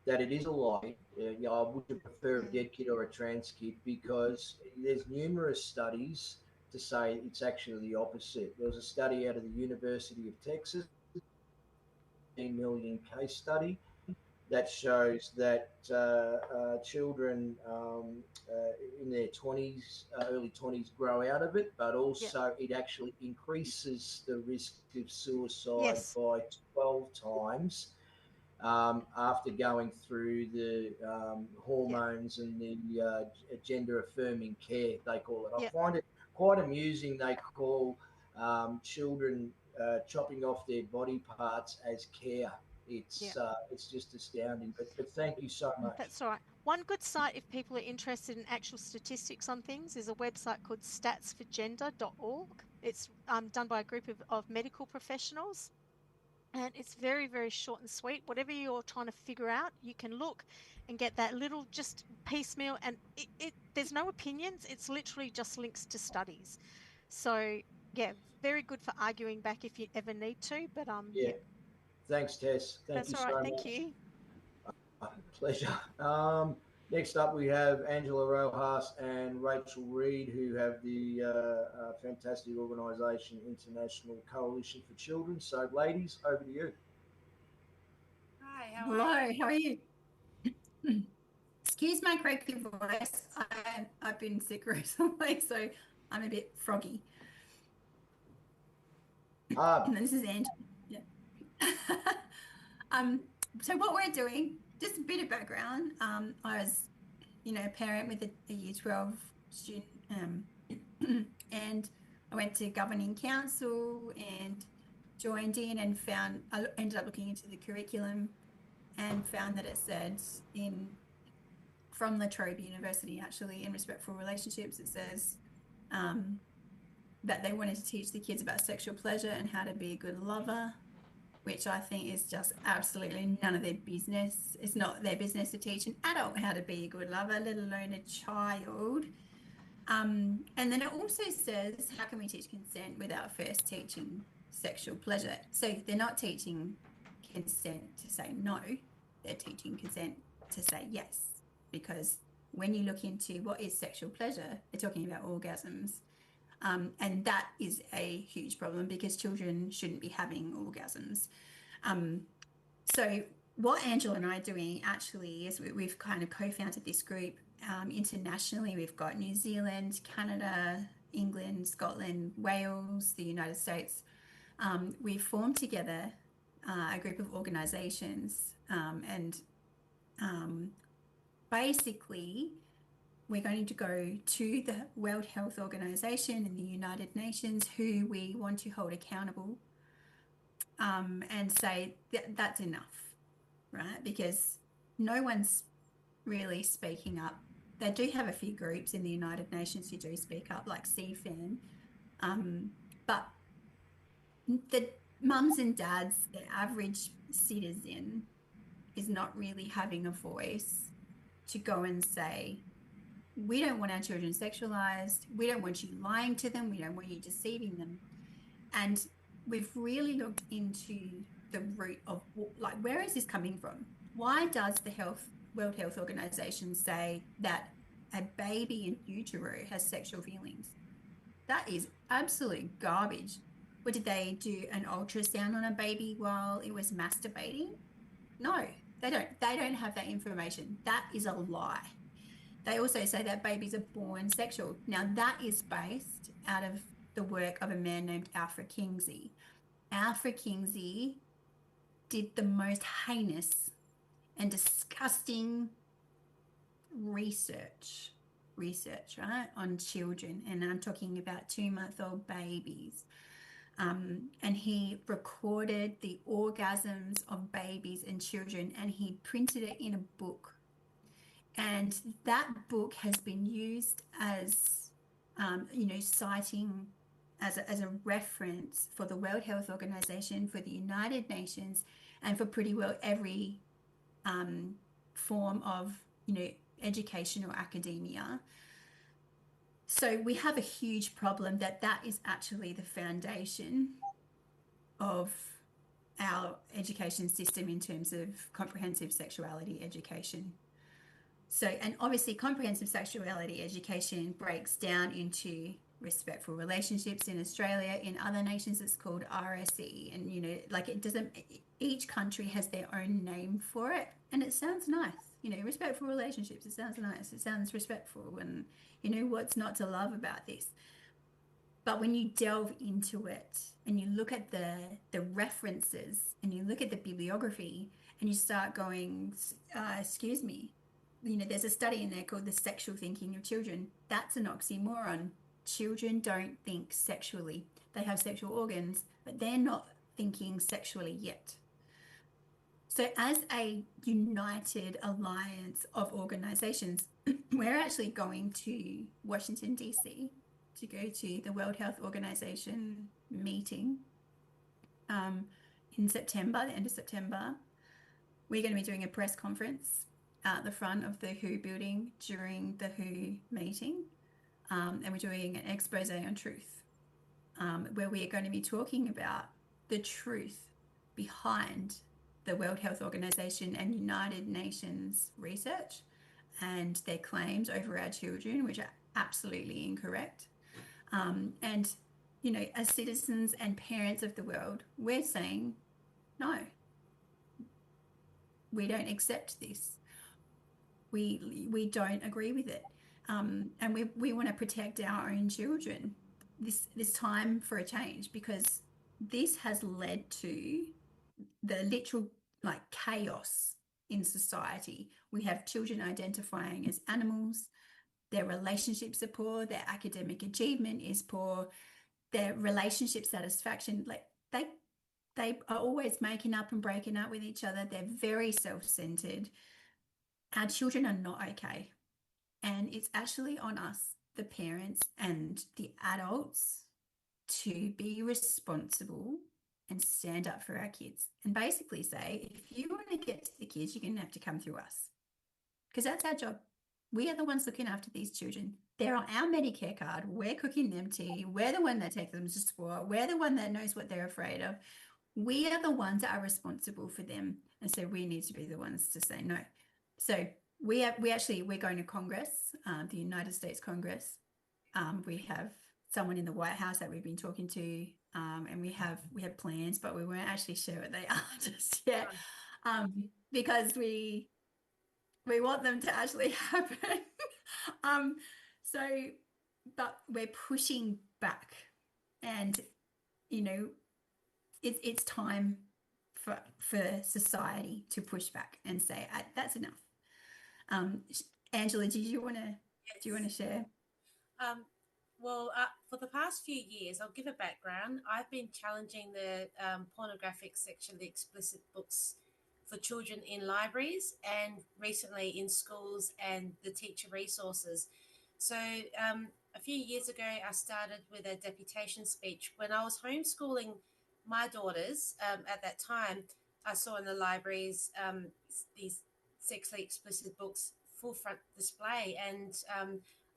that it is a lie. I would prefer a Mm, dead kid or a trans kid because there's numerous studies to say it's actually the opposite. There was a study out of the University of Texas, 15 million case study that shows that children in their 20s, early 20s, grow out of it, but yeah. also it actually increases the risk of suicide Yes. by 12 times after going through the Yeah. hormones and the gender affirming care, they call it. I Yeah. find it quite amusing. They call children chopping off their body parts as care. Yeah. It's just astounding. But thank you so much. That's all right. One good site, if people are interested in actual statistics on things, is a website called statsforgender.org. It's done by a group of medical professionals. And it's very, very short and sweet. Whatever you're trying to figure out, you can look and get that little just piecemeal. And there's no opinions. It's literally just links to studies. So yeah, very good for arguing back if you ever need to. But Yeah. yeah, Thanks, Tess. Thank that's you all right. so Thank much. you. Pleasure. Next up, we have Angela Rojas and Rachel Reed, who have the fantastic organisation International Coalition for Children. So, ladies, over to you. Hi, Hello, how are you? Excuse my croaky voice. I've been sick recently, so I'm a bit froggy. And this is Angela. Yeah. So what we're doing, just a bit of background. I was, a parent with a year 12 student, and I went to governing council and joined in and I ended up looking into the curriculum and found that it said from La Trobe University, actually, in Respectful Relationships, it says that they wanted to teach the kids about sexual pleasure and how to be a good lover, which I think is just absolutely none of their business. It's not their business to teach an adult how to be a good lover, let alone a child. And then it also says, how can we teach consent without first teaching sexual pleasure? So they're not teaching consent to say no, they're teaching consent to say yes. Because when you look into what is sexual pleasure, they're talking about orgasms. And that is a huge problem because children shouldn't be having orgasms. So what Angela and I are doing actually is we've kind of co-founded this group internationally. We've got New Zealand, Canada, England, Scotland, Wales, the United States. We've formed together a group of organizations and basically we're going to go to the World Health Organization and the United Nations, who we want to hold accountable, and say that's enough, right? Because no one's really speaking up. They do have a few groups in the United Nations who do speak up, like CFAN, but the mums and dads, the average citizen, is not really having a voice to go and say, we don't want our children sexualized. We don't want you lying to them. We don't want you deceiving them. And we've really looked into the root of, like, where is this coming from? Why does the World Health Organization say that a baby in utero has sexual feelings? That is absolute garbage. Or did they do an ultrasound on a baby while it was masturbating? No, they don't. They don't have that information. That is a lie. They also say that babies are born sexual. Now, that is based out of the work of a man named Alfred Kinsey. Alfred Kinsey did the most heinous and disgusting research, right, on children. And I'm talking about 2-month-old babies. And he recorded the orgasms of babies and children, and he printed it in a book. And that book has been used as, citing as a reference for the World Health Organization, for the United Nations, and for pretty well every form of, educational academia. So we have a huge problem that is actually the foundation of our education system in terms of comprehensive sexuality education. So, and obviously comprehensive sexuality education breaks down into respectful relationships in Australia. In other nations, it's called RSE. And, each country has their own name for it. And it sounds nice, respectful relationships. It sounds nice. It sounds respectful. And, what's not to love about this? But when you delve into it and you look at the references and you look at the bibliography and you start going, excuse me, there's a study in there called The Sexual Thinking of Children. That's an oxymoron. Children don't think sexually. They have sexual organs, but they're not thinking sexually yet. So as a united alliance of organizations, we're actually going to Washington, D.C. to go to the World Health Organization meeting in September, the end of September, we're going to be doing a press conference at the front of the WHO building during the WHO meeting. And we're doing an expose on truth, where we are going to be talking about the truth behind the World Health Organization and United Nations research and their claims over our children, which are absolutely incorrect. And, you know, as citizens and parents of the world, we're saying, no, we don't accept this. We don't agree with it. And we want to protect our own children this time for a change, because this has led to the literal like chaos in society. We have children identifying as animals, their relationships are poor, their academic achievement is poor, their relationship satisfaction, like they are always making up and breaking up with each other. They're very self-centered. Our children are not okay. And it's actually on us, the parents and the adults, to be responsible and stand up for our kids and basically say, if you want to get to the kids, you're going to have to come through us, because that's our job. We are the ones looking after these children. They're on our Medicare card. We're cooking them tea. We're the one that takes them to sport. We're the one that knows what they're afraid of. We are the ones that are responsible for them. And so we need to be the ones to say no. So we're going to Congress, the United States Congress. We have someone in the White House that we've been talking to, and we have plans, but we weren't actually sure what they are just yet, because we want them to actually happen. But we're pushing back, and you know, it's time for society to push back and say that's enough. Angela, do you want to share? Well, for the past few years, I'll give a background. I've been challenging the pornographic sexually explicit books for children in libraries and recently in schools and the teacher resources. So a few years ago, I started with a deputation speech. When I was homeschooling my daughters at that time, I saw in the libraries these sexually explicit books full front display, and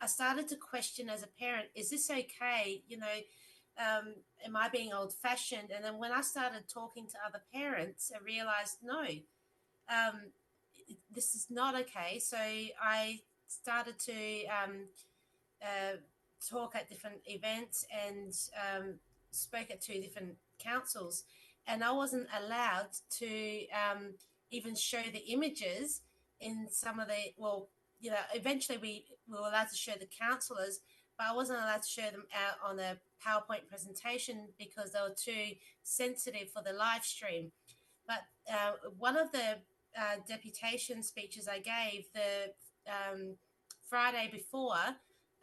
I started to question as a parent, is this okay? You know, am I being old fashioned? And then when I started talking to other parents, I realized, no, this is not okay. So I started to talk at different events and spoke at 2 different councils. And I wasn't allowed to even show the images in some of the, well, you know, eventually we were allowed to show the counsellors, but I wasn't allowed to show them out on a PowerPoint presentation because they were too sensitive for the live stream. But one of the deputation speeches I gave, the Friday before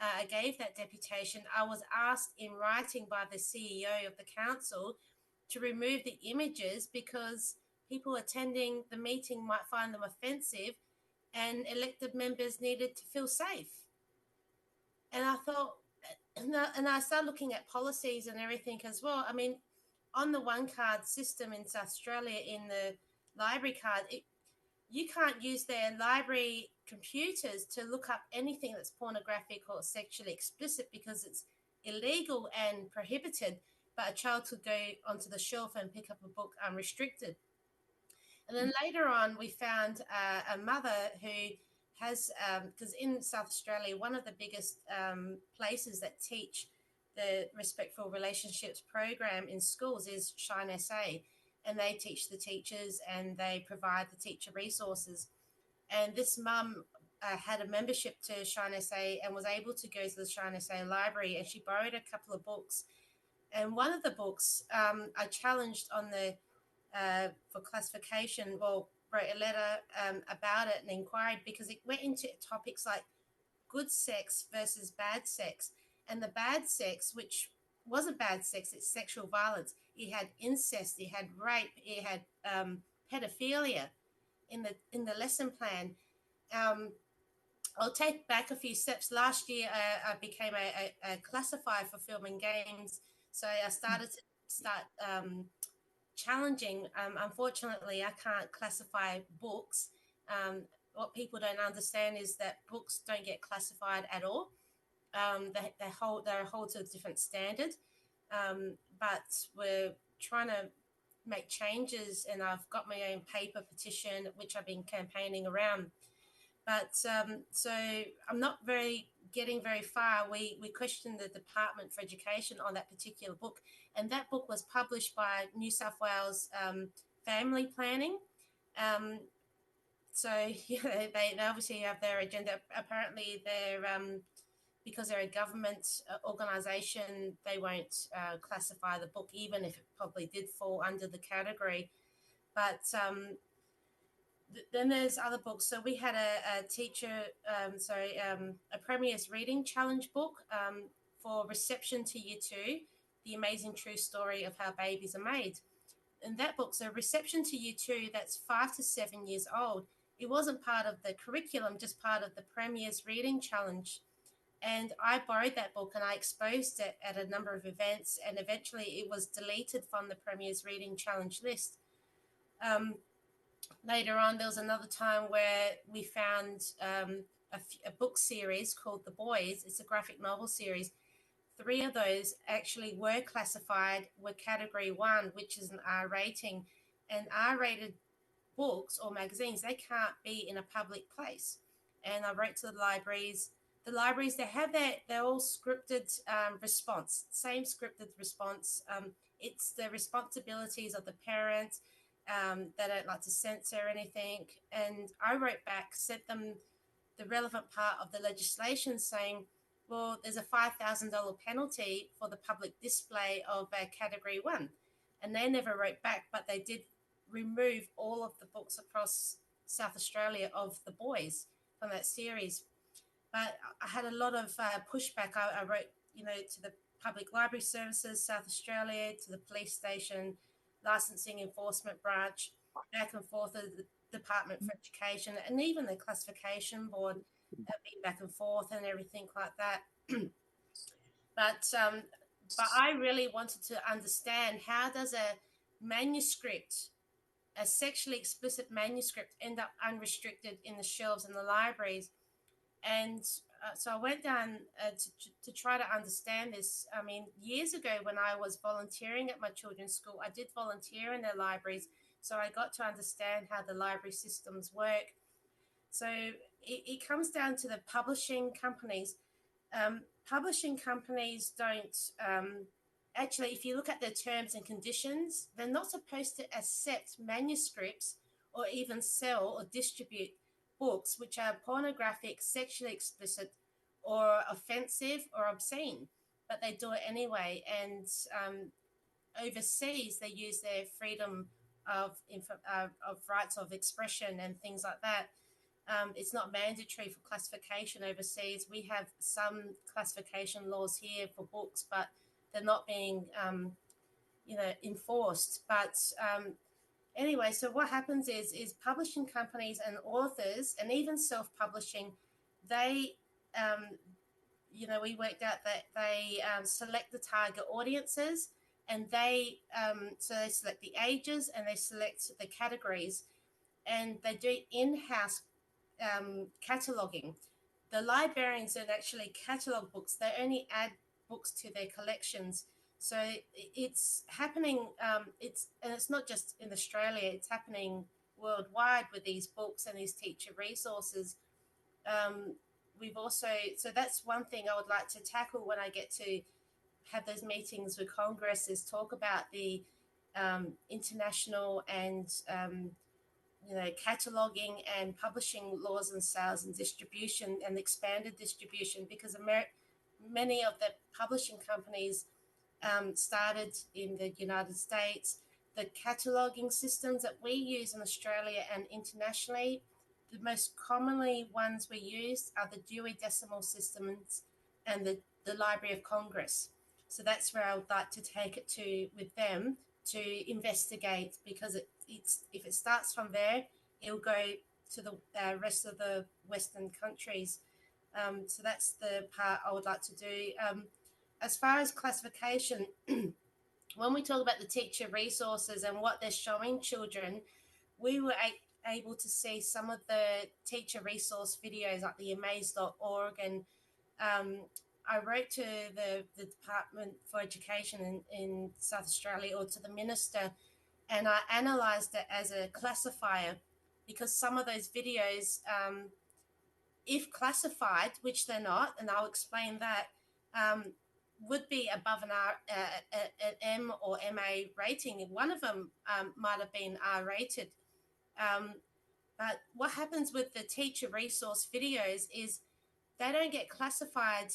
I gave that deputation, I was asked in writing by the CEO of the council to remove the images because people attending the meeting might find them offensive, and elected members needed to feel safe. And I thought, and I started looking at policies and everything as well. I mean, on the one card system in South Australia, in the library card, you can't use their library computers to look up anything that's pornographic or sexually explicit because it's illegal and prohibited, but a child could go onto the shelf and pick up a book unrestricted. And then later on, we found a mother who has, because in South Australia, one of the biggest places that teach the Respectful Relationships program in schools is Shine SA, and they teach the teachers and they provide the teacher resources. And this mum had a membership to Shine SA and was able to go to the Shine SA library, and she borrowed a couple of books. And one of the books I challenged on the for classification, well, wrote a letter about it and inquired because it went into topics like good sex versus bad sex. And the bad sex, which wasn't bad sex, it's sexual violence. It had incest, it had rape, it had pedophilia in the lesson plan. I'll take back a few steps. Last year, I became a classifier for film and games. So I started challenging. Unfortunately, I can't classify books. What people don't understand is that books don't get classified at all. They're held to a different standard. But we're trying to make changes, and I've got my own paper petition, which I've been campaigning around. But so I'm not getting very far. We questioned the Department for Education on that particular book, and that book was published by New South Wales Family Planning. So yeah, they obviously have their agenda. Apparently, they're because they're a government organisation, they won't classify the book, even if it probably did fall under the category. But then there's other books. So we had a Premier's Reading Challenge book for reception to Year 2, The Amazing True Story of How Babies Are Made. And that book, so reception to Year 2, that's 5 to 7 years old. It wasn't part of the curriculum, just part of the Premier's Reading Challenge. And I borrowed that book and I exposed it at a number of events, and eventually it was deleted from the Premier's Reading Challenge list. Later on, there was another time where we found a book series called The Boys. It's a graphic novel series. 3 of those actually were classified, were category 1, which is an R rating. And R-rated books or magazines, they can't be in a public place. And I wrote to the libraries. The libraries, they have they're all scripted response, same scripted response. It's the responsibilities of the parent. They don't like to censor anything. And I wrote back, sent them the relevant part of the legislation saying, well, there's a $5,000 penalty for the public display of category 1. And they never wrote back, but they did remove all of the books across South Australia of The Boys from that series. But I had a lot of pushback. I wrote, to the Public Library Services, South Australia, to the police station, licensing enforcement branch, back and forth with the Department for Education, and even the classification board, been back and forth and everything like that. But I really wanted to understand, how does a manuscript, a sexually explicit manuscript, end up unrestricted in the shelves in the libraries? And so I went down to try to understand this. I mean, years ago when I was volunteering at my children's school, I did volunteer in their libraries. So I got to understand how the library systems work. So it comes down to the publishing companies. Publishing companies don't actually, if you look at their terms and conditions, they're not supposed to accept manuscripts or even sell or distribute books which are pornographic, sexually explicit, or offensive or obscene, but they do it anyway. And overseas, they use their freedom of rights of expression and things like that. It's not mandatory for classification overseas. We have some classification laws here for books, but they're not being, enforced. But anyway, so what happens is publishing companies and authors, and even self-publishing, they, we worked out that they select the target audiences, and they select the ages, and they select the categories, and they do in-house cataloguing. The librarians don't actually catalog books; they only add books to their collections. So it's happening. It's not just in Australia; it's happening worldwide with these books and these teacher resources. We've also, so that's one thing I would like to tackle when I get to have those meetings with Congress, is talk about the international and cataloging and publishing laws and sales and distribution and expanded distribution, because many of the publishing companies started in the United States. The cataloging systems that we use in Australia and internationally, the most commonly ones we use are the Dewey Decimal Systems and the Library of Congress. So that's where I would like to take it to with them to investigate, because if it starts from there, it'll go to the rest of the Western countries. So that's the part I would like to do. As far as classification, when we talk about the teacher resources and what they're showing children, we were able to see some of the teacher resource videos like the amaze.org. And I wrote to the Department for Education in South Australia, or to the minister, and I analysed it as a classifier, because some of those videos, if classified, which they're not, and I'll explain that, would be above an M or MA rating. One of them might have been R rated. But what happens with the teacher resource videos is they don't get classified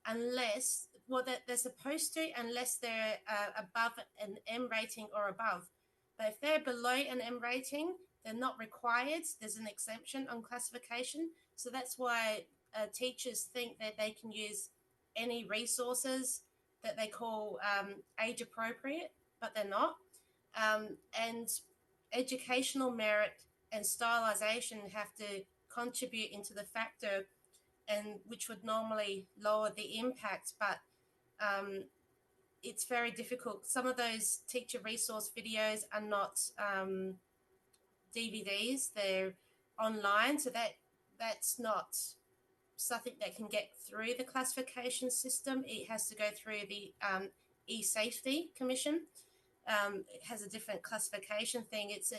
unless, well, they're supposed to, unless they're above an M rating or above. But if they're below an M rating, they're not required. There's an exemption on classification. So that's why teachers think that they can use any resources that they call age appropriate, but they're not. And educational merit and stylisation have to contribute into the factor, and which would normally lower the impact, but it's very difficult. Some of those teacher resource videos are not DVDs; they're online, so that's not something that can get through the classification system. It has to go through the e-safety commission. It has a different classification thing. It's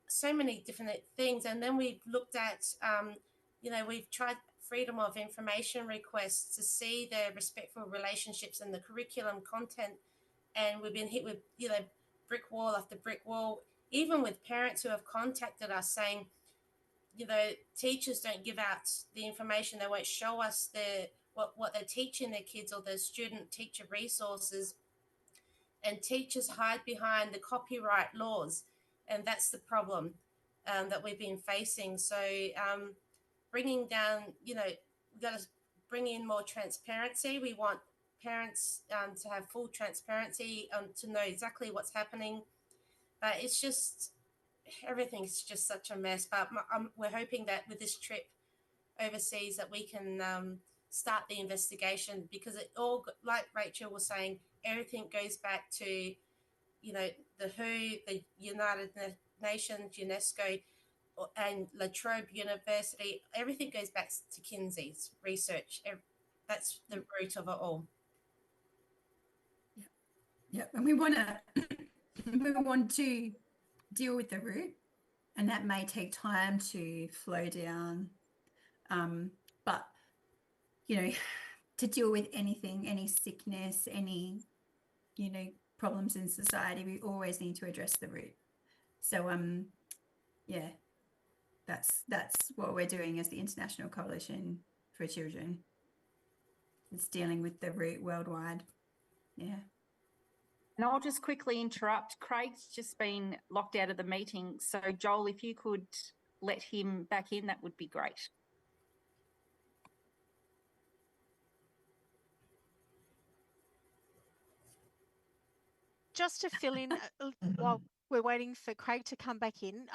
so many different things. And then we've looked at, we've tried freedom of information requests to see the respectful relationships and the curriculum content. And we've been hit with, brick wall after brick wall, even with parents who have contacted us saying, teachers don't give out the information. They won't show us what they're teaching their kids or the student teacher resources. And teachers hide behind the copyright laws. And that's the problem that we've been facing. So bringing down, we've got to bring in more transparency. We want parents to have full transparency, to know exactly what's happening. But it's just, everything's just such a mess. But we're hoping that with this trip overseas that we can start the investigation, because it all, like Rachel was saying, everything goes back to, the WHO, the United Nations, UNESCO, and La Trobe University. Everything goes back to Kinsey's research. That's the root of it all. Yeah, and we want to deal with the root, and that may take time to flow down. But to deal with anything, any sickness, any problems in society, we always need to address the root. So that's what we're doing as the International Coalition for Children. It's dealing with the root worldwide. Yeah. And I'll just quickly interrupt. Craig's just been locked out of the meeting. So, Joel, if you could let him back in, that would be great. Just to fill in while we're waiting for Craig to come back in,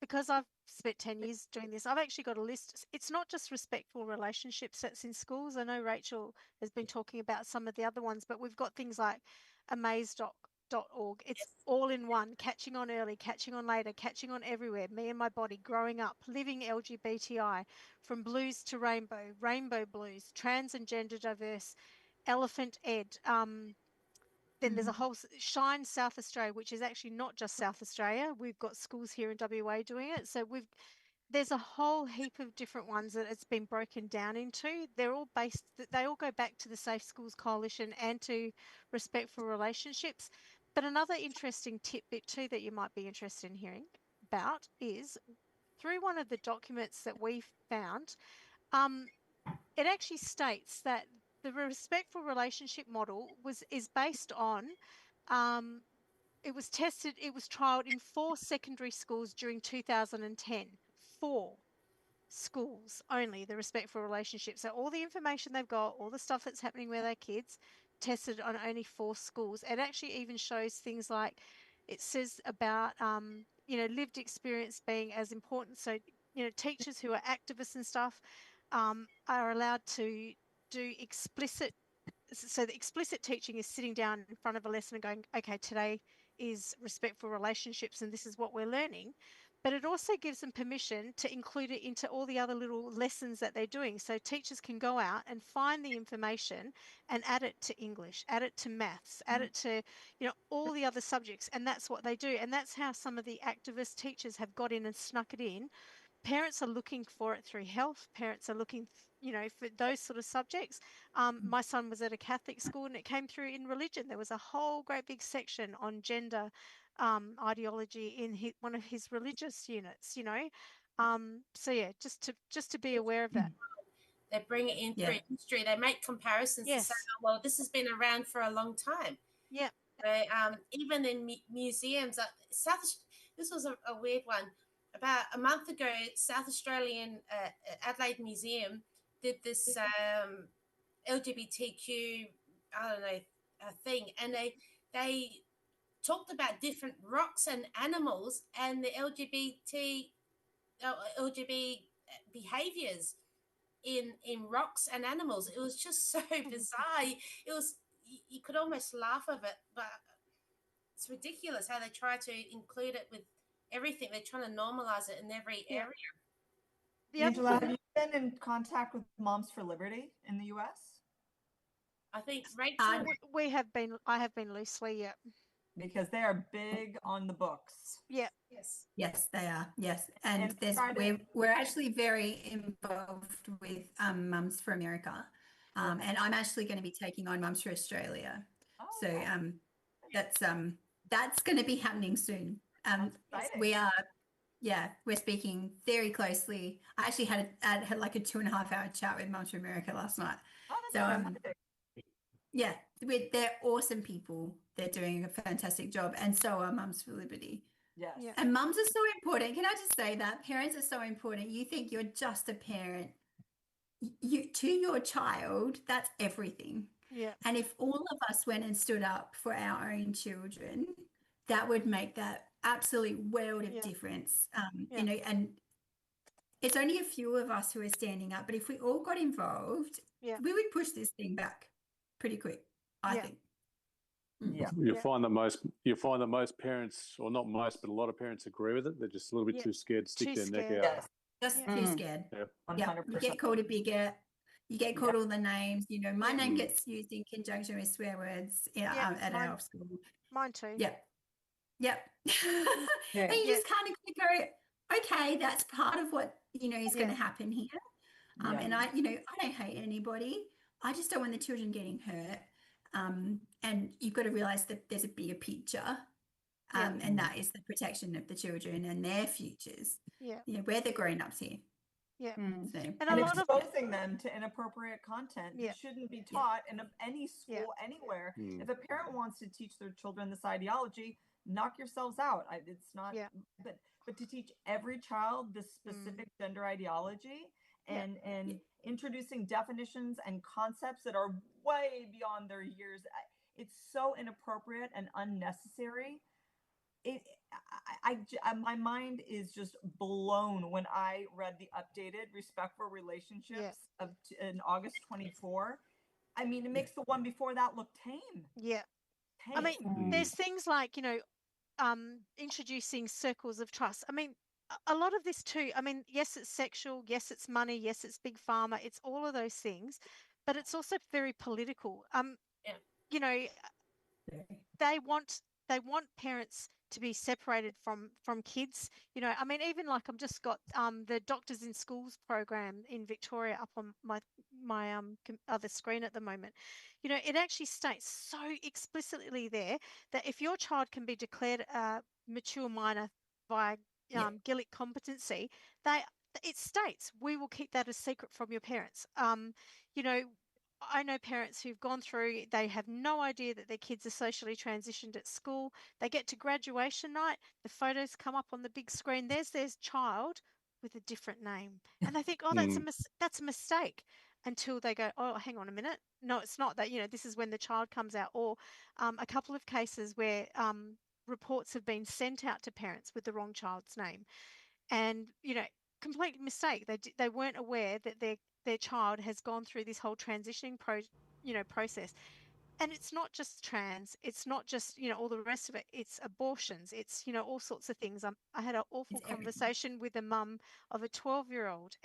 because I've spent 10 years doing this, I've actually got a list. It's not just respectful relationships that's in schools. I know Rachel has been talking about some of the other ones, but we've got things like amaze.org. It's all in one: catching on early, catching on later, catching on everywhere, me and my body, growing up, living LGBTI, from blues to rainbow, rainbow blues, trans and gender diverse, elephant ed. Then there's a whole Shine South Australia, which is actually not just South Australia. We've got schools here in WA doing it. So there's a whole heap of different ones that it's been broken down into. They're all they all go back to the Safe Schools Coalition and to respectful relationships. But another interesting tidbit too that you might be interested in hearing about is through one of the documents that we found, it actually states that the respectful relationship model is based on, it was trialed in 4 secondary schools during 2010. 4 schools only, the respectful relationship. So all the information they've got, all the stuff that's happening with their kids, tested on only 4 schools. It actually even shows things like, it says about, lived experience being as important. So, teachers who are activists and stuff are allowed to do explicit so the explicit teaching is sitting down in front of a lesson and going, okay, today is respectful relationships and this is what we're learning. But it also gives them permission to include it into all the other little lessons that they're doing. So teachers can go out and find the information and add it to English, add it to maths, add it to, all the other subjects. And that's what they do. And that's how some of the activist teachers have got in and snuck it in. Parents are looking for it through health. Parents are looking, for those sort of subjects. My son was at a Catholic school and it came through in religion. There was a whole great big section on gender ideology in one of his religious units, So yeah, just to be aware of that. They bring it in through history. They make comparisons to say, oh, well, this has been around for a long time. Yeah. Even in museums, this was a weird one. About a month ago, South Australian Adelaide Museum did this LGBTQ, I don't know, thing, and they talked about different rocks and animals and the LGBT behaviors in rocks and animals. It was just so bizarre. It was, you could almost laugh of it, but it's ridiculous how they try to include it with everything. They're trying to normalize it in every area. Angela, have you been in contact with Moms for Liberty in the US? I think Rachel, I have been loosely, because they are big on the books. Yeah. Yes, they are. Yes, and we're actually very involved with Mums for America, and I'm actually going to be taking on Mums for Australia. So that's going to be happening soon. We're speaking very closely. I actually had like a 2.5-hour chat with Mums for America last night. Oh, that's fantastic. Yeah, they're awesome people. They're doing a fantastic job, and so are Mums for Liberty. Yes. Yeah. And mums are so important. Can I just say that? Parents are so important. You think you're just a parent. To your child, that's everything. Yeah. And if all of us went and stood up for our own children, that would make that absolute world of difference. And it's only a few of us who are standing up, but if we all got involved, we would push this thing back pretty quick, I think. Yeah. You find that most parents, or not most, but a lot of parents agree with it. They're just a little bit too scared to stick their neck out. Yes. Just too scared. Yeah. 100%. You get called a bigot. You get called all the names. My name gets used in conjunction with swear words at our school. Mine too. Yep. And you just kind of go, okay, that's part of what is going to happen here. And I don't hate anybody. I just don't want the children getting hurt. And you've got to realize that there's a bigger picture, and that is the protection of the children and their futures. We're the grown-ups here. And exposing them to inappropriate content that shouldn't be taught in any school anywhere. If a parent wants to teach their children this ideology, knock yourselves out. It's not, but to teach every child this specific gender ideology and introducing definitions and concepts that are way beyond their years, it's so inappropriate and unnecessary. My mind is just blown when I read the updated Respectful Relationships in August 24. I mean, it makes the one before that look tame. Yeah. Tame. I mean, there's things like, introducing circles of trust. I mean, a lot of this too, I mean, yes, it's sexual, yes, it's money, yes, it's big pharma, it's all of those things, but it's also very political. They want parents to be separated from kids. I mean, even like I've just got the Doctors in Schools program in Victoria up on my other screen at the moment. It actually states so explicitly there that if your child can be declared a mature minor via Gillick competency, it states we will keep that a secret from your parents. I know parents who've gone through, they have no idea that their kids are socially transitioned at school. They get to graduation night, the photos come up on the big screen. There's their child with a different name. And they think, oh, that's a mistake, until they go, oh, hang on a minute. No, it's not that, this is when the child comes out. Or a couple of cases where reports have been sent out to parents with the wrong child's name. And, complete mistake. They weren't aware that their child has gone through this whole transitioning process. And it's not just trans, it's not just, all the rest of it. It's abortions, it's, all sorts of things. I had an awful conversation with a mum of a 12-year-old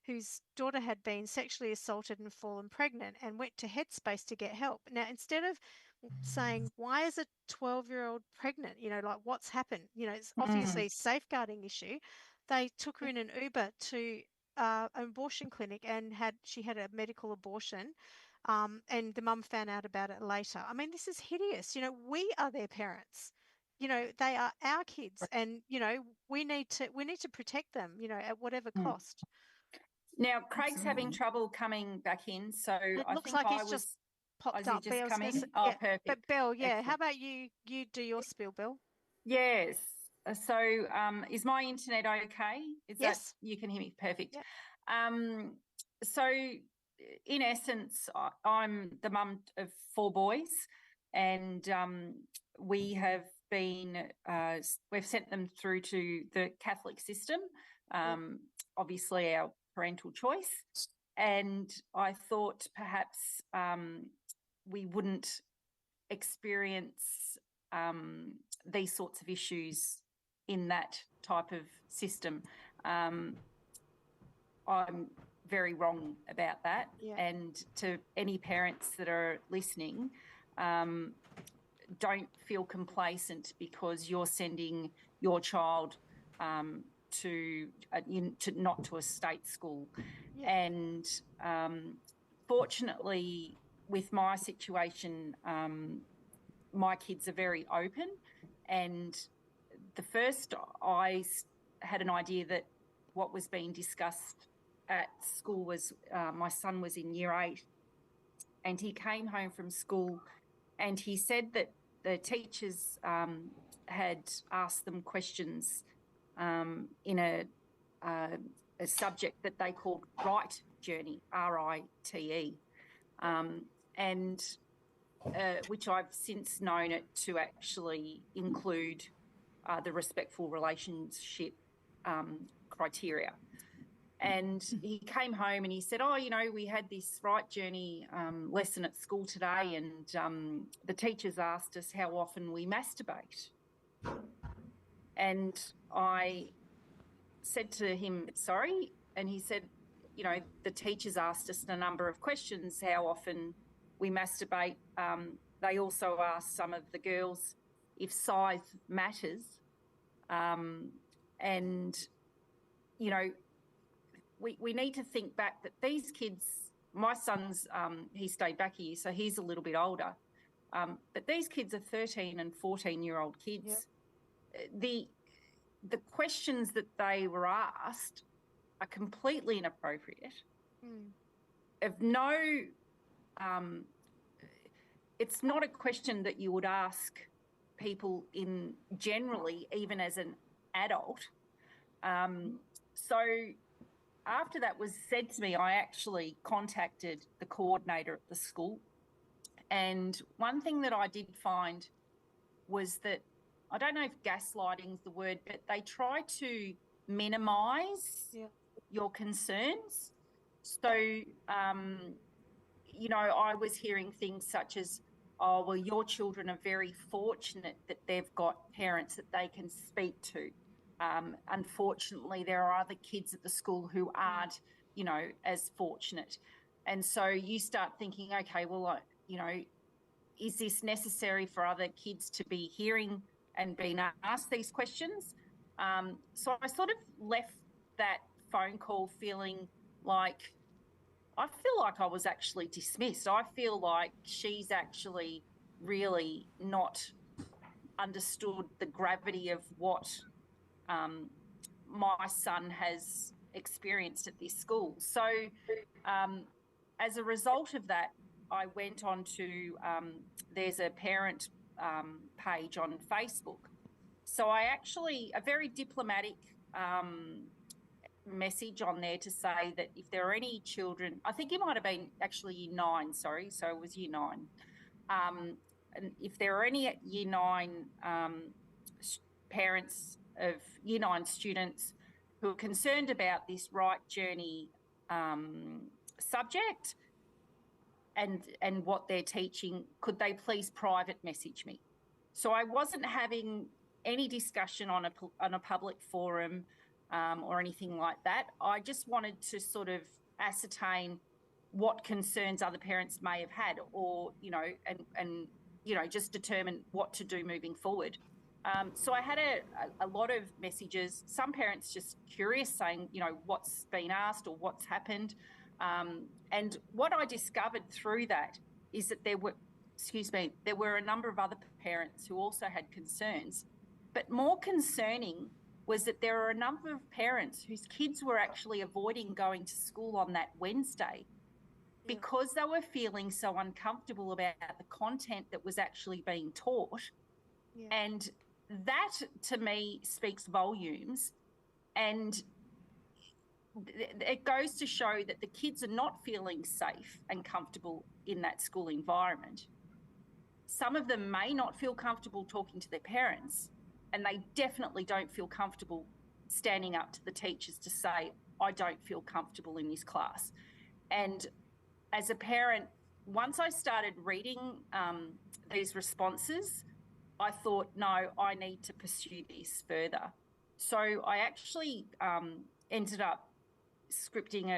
whose daughter had been sexually assaulted and fallen pregnant and went to Headspace to get help. Now, instead of saying, why is a 12-year-old pregnant? Like, what's happened? It's obviously a safeguarding issue. They took her in an Uber to an abortion clinic and she had a medical abortion. And the mum found out about it later. I mean, this is hideous. We are their parents. They are our kids, and we need to protect them. At whatever cost. Now, Craig's having trouble coming back in, so it I looks think like I he's was. just popped Is he up. just Bill's coming? gonna Oh, yeah. perfect. But Bill, yeah. Excellent. How about you do your spiel, Bill? Yes. So, is my internet okay? Yes. You can hear me? Perfect. Yep. So, in essence, I'm the mum of 4 boys, and we have been we've sent them through to the Catholic system, obviously our parental choice, and I thought perhaps we wouldn't experience these sorts of issues in that type of system. I'm very wrong about that. Yeah. And to any parents that are listening, don't feel complacent because you're sending your child to not to a state school. Yeah. And fortunately, with my situation, my kids are very open, and the first I had an idea that what was being discussed at school was my son was in year 8, and he came home from school and he said that the teachers had asked them questions in a subject that they called Right Journey, RITE, and which I've since known it to actually include the respectful relationship criteria. And he came home and he said, we had this Right Journey lesson at school today, and the teachers asked us how often we masturbate. And I said to him, sorry, and he said, the teachers asked us a number of questions, how often we masturbate. They also asked some of the girls if size matters. And, we need to think back that these kids, my son's, he stayed back a year, so he's a little bit older. But these kids are 13 and 14-year-old kids. Yep. The questions that they were asked are completely inappropriate. Of no, it's not a question that you would ask people in generally, even as an adult. So after that was said to me, I actually contacted the coordinator at the school. And one thing that I did find was that, I don't know if gaslighting is the word, but they try to minimise your concerns. So, I was hearing things such as, oh, well, your children are very fortunate that they've got parents that they can speak to. Unfortunately, there are other kids at the school who aren't, as fortunate. And so you start thinking, okay, well, is this necessary for other kids to be hearing and being asked these questions? So I sort of left that phone call feeling like, I feel like I was actually dismissed. I feel like she's actually really not understood the gravity of what my son has experienced at this school. So as a result of that, I went on to, there's a parent page on Facebook. So I actually, a very diplomatic message on there to say that if there are any children, I think it might have been actually year 9, sorry, so it was year 9. And if there are any year 9 parents of year 9 students who are concerned about this Right Journey subject, and what they're teaching, could they please private message me? So I wasn't having any discussion on a public forum or anything like that. I just wanted to sort of ascertain what concerns other parents may have had, or, you know, and you know, just determine what to do moving forward. So I had a lot of messages, some parents just curious, saying, you know, what's been asked or what's happened. And what I discovered through that is that there were a number of other parents who also had concerns. But more concerning was that there are a number of parents whose kids were actually avoiding going to school on that Wednesday because they were feeling so uncomfortable about the content that was actually being taught. Yeah. And that, to me, speaks volumes. And it goes to show that the kids are not feeling safe and comfortable in that school environment. Some of them may not feel comfortable talking to their parents, and they definitely don't feel comfortable standing up to the teachers to say, I don't feel comfortable in this class. And as a parent, once I started reading these responses, I thought, no, I need to pursue this further. So I actually ended up scripting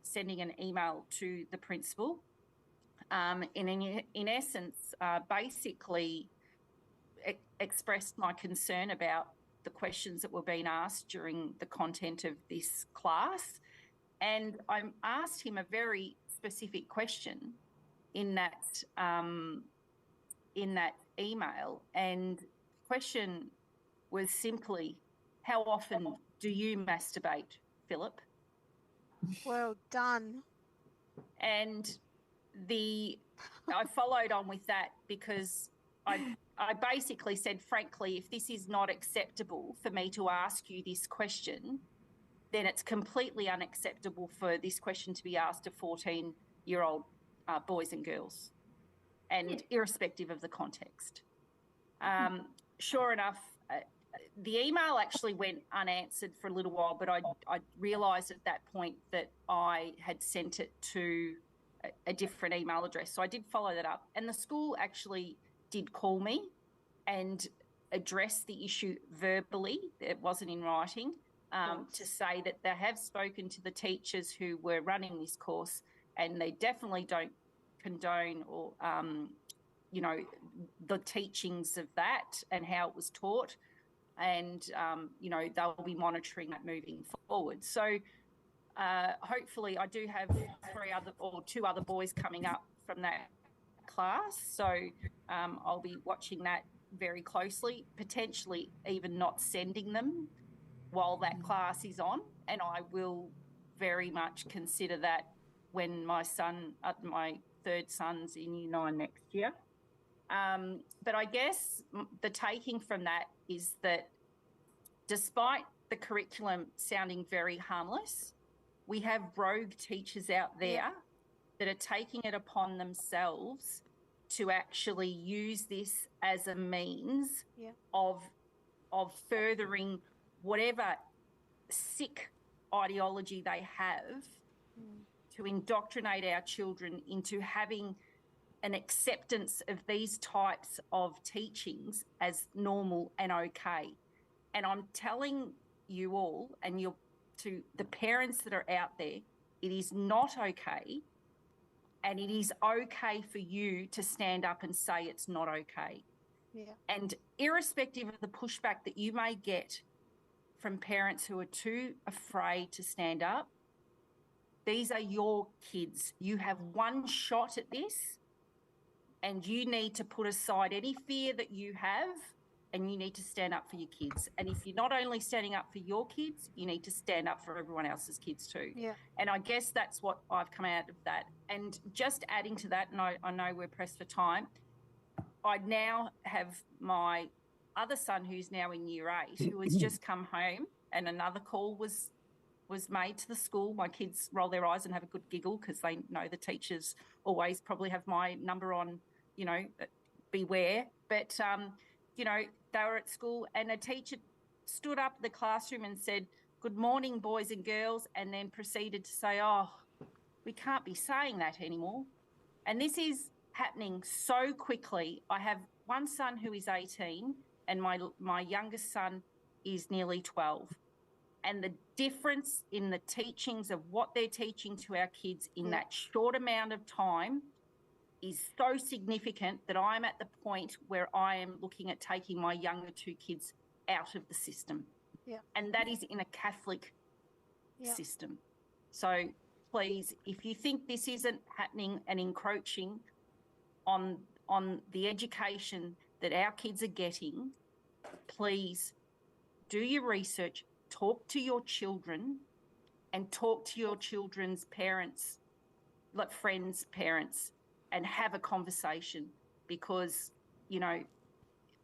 sending an email to the principal. In essence, basically expressed my concern about the questions that were being asked during the content of this class. And I asked him a very specific question in that email. And the question was simply, how often do you masturbate, Philip? Well done. And I followed on with that because I basically said, frankly, if this is not acceptable for me to ask you this question, then it's completely unacceptable for this question to be asked to 14-year-old boys and girls, and irrespective of the context. Sure enough, the email actually went unanswered for a little while, but I realised at that point that I had sent it to a different email address. So I did follow that up. And the school actually did call me and address the issue verbally. It wasn't in writing, to say that they have spoken to the teachers who were running this course, and they definitely don't condone or, you know, the teachings of that and how it was taught. And, you know, they'll be monitoring that moving forward. So hopefully I do have two other boys coming up from that class. So I'll be watching that very closely, potentially even not sending them while that class is on. And I will very much consider that when my third son's in Year 9 next year. But I guess the taking from that is that despite the curriculum sounding very harmless, we have rogue teachers out there that are taking it upon themselves to actually use this as a means of furthering whatever sick ideology they have to indoctrinate our children into having an acceptance of these types of teachings as normal and okay. And I'm telling you all, and to the parents that are out there, it is not okay, and it is okay for you to stand up and say it's not okay. Yeah. And irrespective of the pushback that you may get from parents who are too afraid to stand up, these are your kids. You have one shot at this, and you need to put aside any fear that you have, and you need to stand up for your kids. And if you're not only standing up for your kids, you need to stand up for everyone else's kids too. Yeah. And I guess that's what I've come out of that. And just adding to that, and I know we're pressed for time, I now have my other son, who's now in Year 8, who has just come home, and another call was made to the school. My kids roll their eyes and have a good giggle because they know the teachers always probably have my number on, you know, beware. But, you know, they were at school and a teacher stood up in the classroom and said, "Good morning, boys and girls," and then proceeded to say, "Oh, we can't be saying that anymore." And this is happening so quickly. I have one son who is 18 and my youngest son is nearly 12. And the difference in the teachings of what they're teaching to our kids in that short amount of time is so significant that I'm at the point where I am looking at taking my younger two kids out of the system. Yeah. And that is in a Catholic system. So please, if you think this isn't happening and encroaching on the education that our kids are getting, please do your research, talk to your children and talk to your children's parents, like friends, parents, and have a conversation because, you know,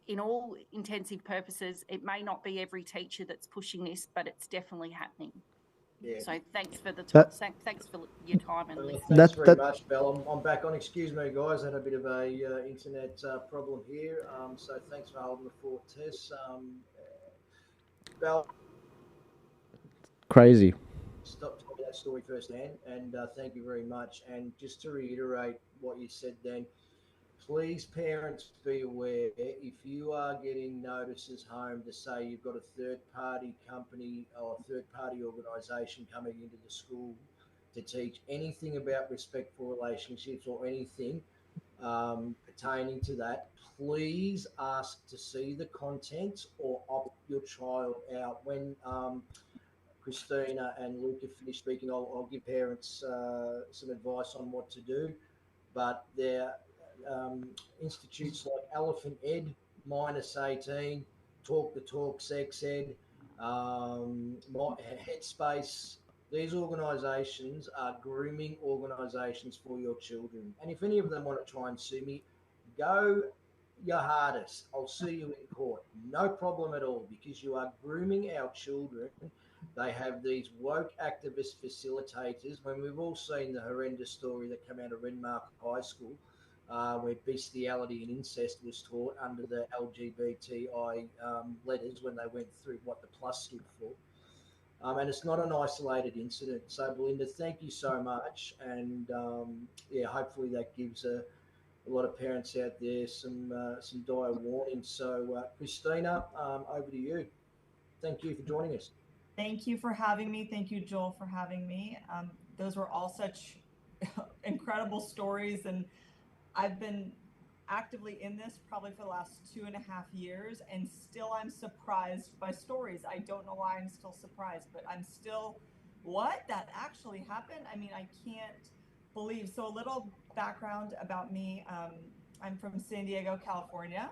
in all intensive purposes, it may not be every teacher that's pushing this, but it's definitely happening. Yeah. So thanks for the thanks for your time and listening. Thanks very much, Belle. I'm back on. Excuse me, guys. I had a bit of a internet problem here. So thanks for holding the fort, Tess. Belle, crazy. Stop telling that story firsthand, and thank you very much. And just to reiterate what you said then, please, parents, be aware if you are getting notices home to say you've got a third-party company or a third-party organisation coming into the school to teach anything about respectful relationships or anything pertaining to that, please ask to see the contents or opt your child out. When Christina and Luke have finished speaking, I'll give parents some advice on what to do. But there institutes like Elephant Ed, -18, Talk the Talk, Sex Ed, Headspace. These organisations are grooming organisations for your children. And if any of them want to try and sue me, go your hardest. I'll see you in court. No problem at all, because you are grooming our children. They have these woke activist facilitators. When we've all seen the horrendous story that came out of Renmark High School, where bestiality and incest was taught under the LGBTI letters when they went through what the plus stood for. And it's not an isolated incident. So, Belinda, thank you so much. And hopefully that gives a lot of parents out there some dire warnings. So, Christina, over to you. Thank you for joining us. Thank you for having me. Thank you, Joel, for having me. Those were all such incredible stories, and I've been actively in this probably for the last 2.5 years, and still I'm surprised by stories. I don't know why I'm still surprised, but I'm still, what? That actually happened? I mean, I can't believe. So a little background about me. I'm from San Diego, California.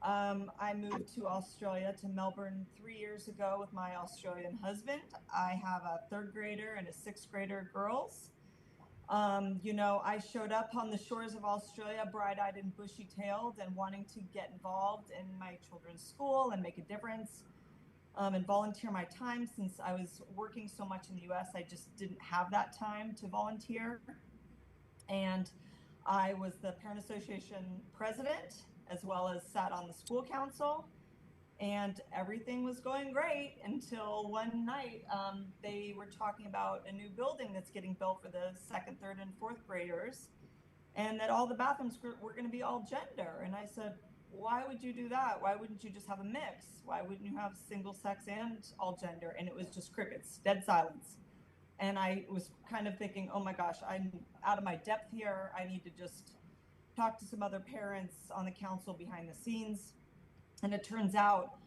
I moved to Australia, to Melbourne 3 years ago with my Australian husband. I have a 3rd grader and a 6th grader girls. I showed up on the shores of Australia, bright-eyed and bushy-tailed, and wanting to get involved in my children's school and make a difference, and volunteer my time. Since I was working so much in the U.S., I just didn't have that time to volunteer. And I was the Parent Association president, as well as sat on the school council. And everything was going great until one night they were talking about a new building that's getting built for the 2nd, 3rd, and 4th graders, and that all the bathrooms were going to be all gender. And I said, why would you do that? Why wouldn't you just have a mix? Why wouldn't you have single sex and all gender? And it was just crickets, dead silence. And I was kind of thinking, oh my gosh, I'm out of my depth here. I need to just talk to some other parents on the council behind the scenes. And it turns out,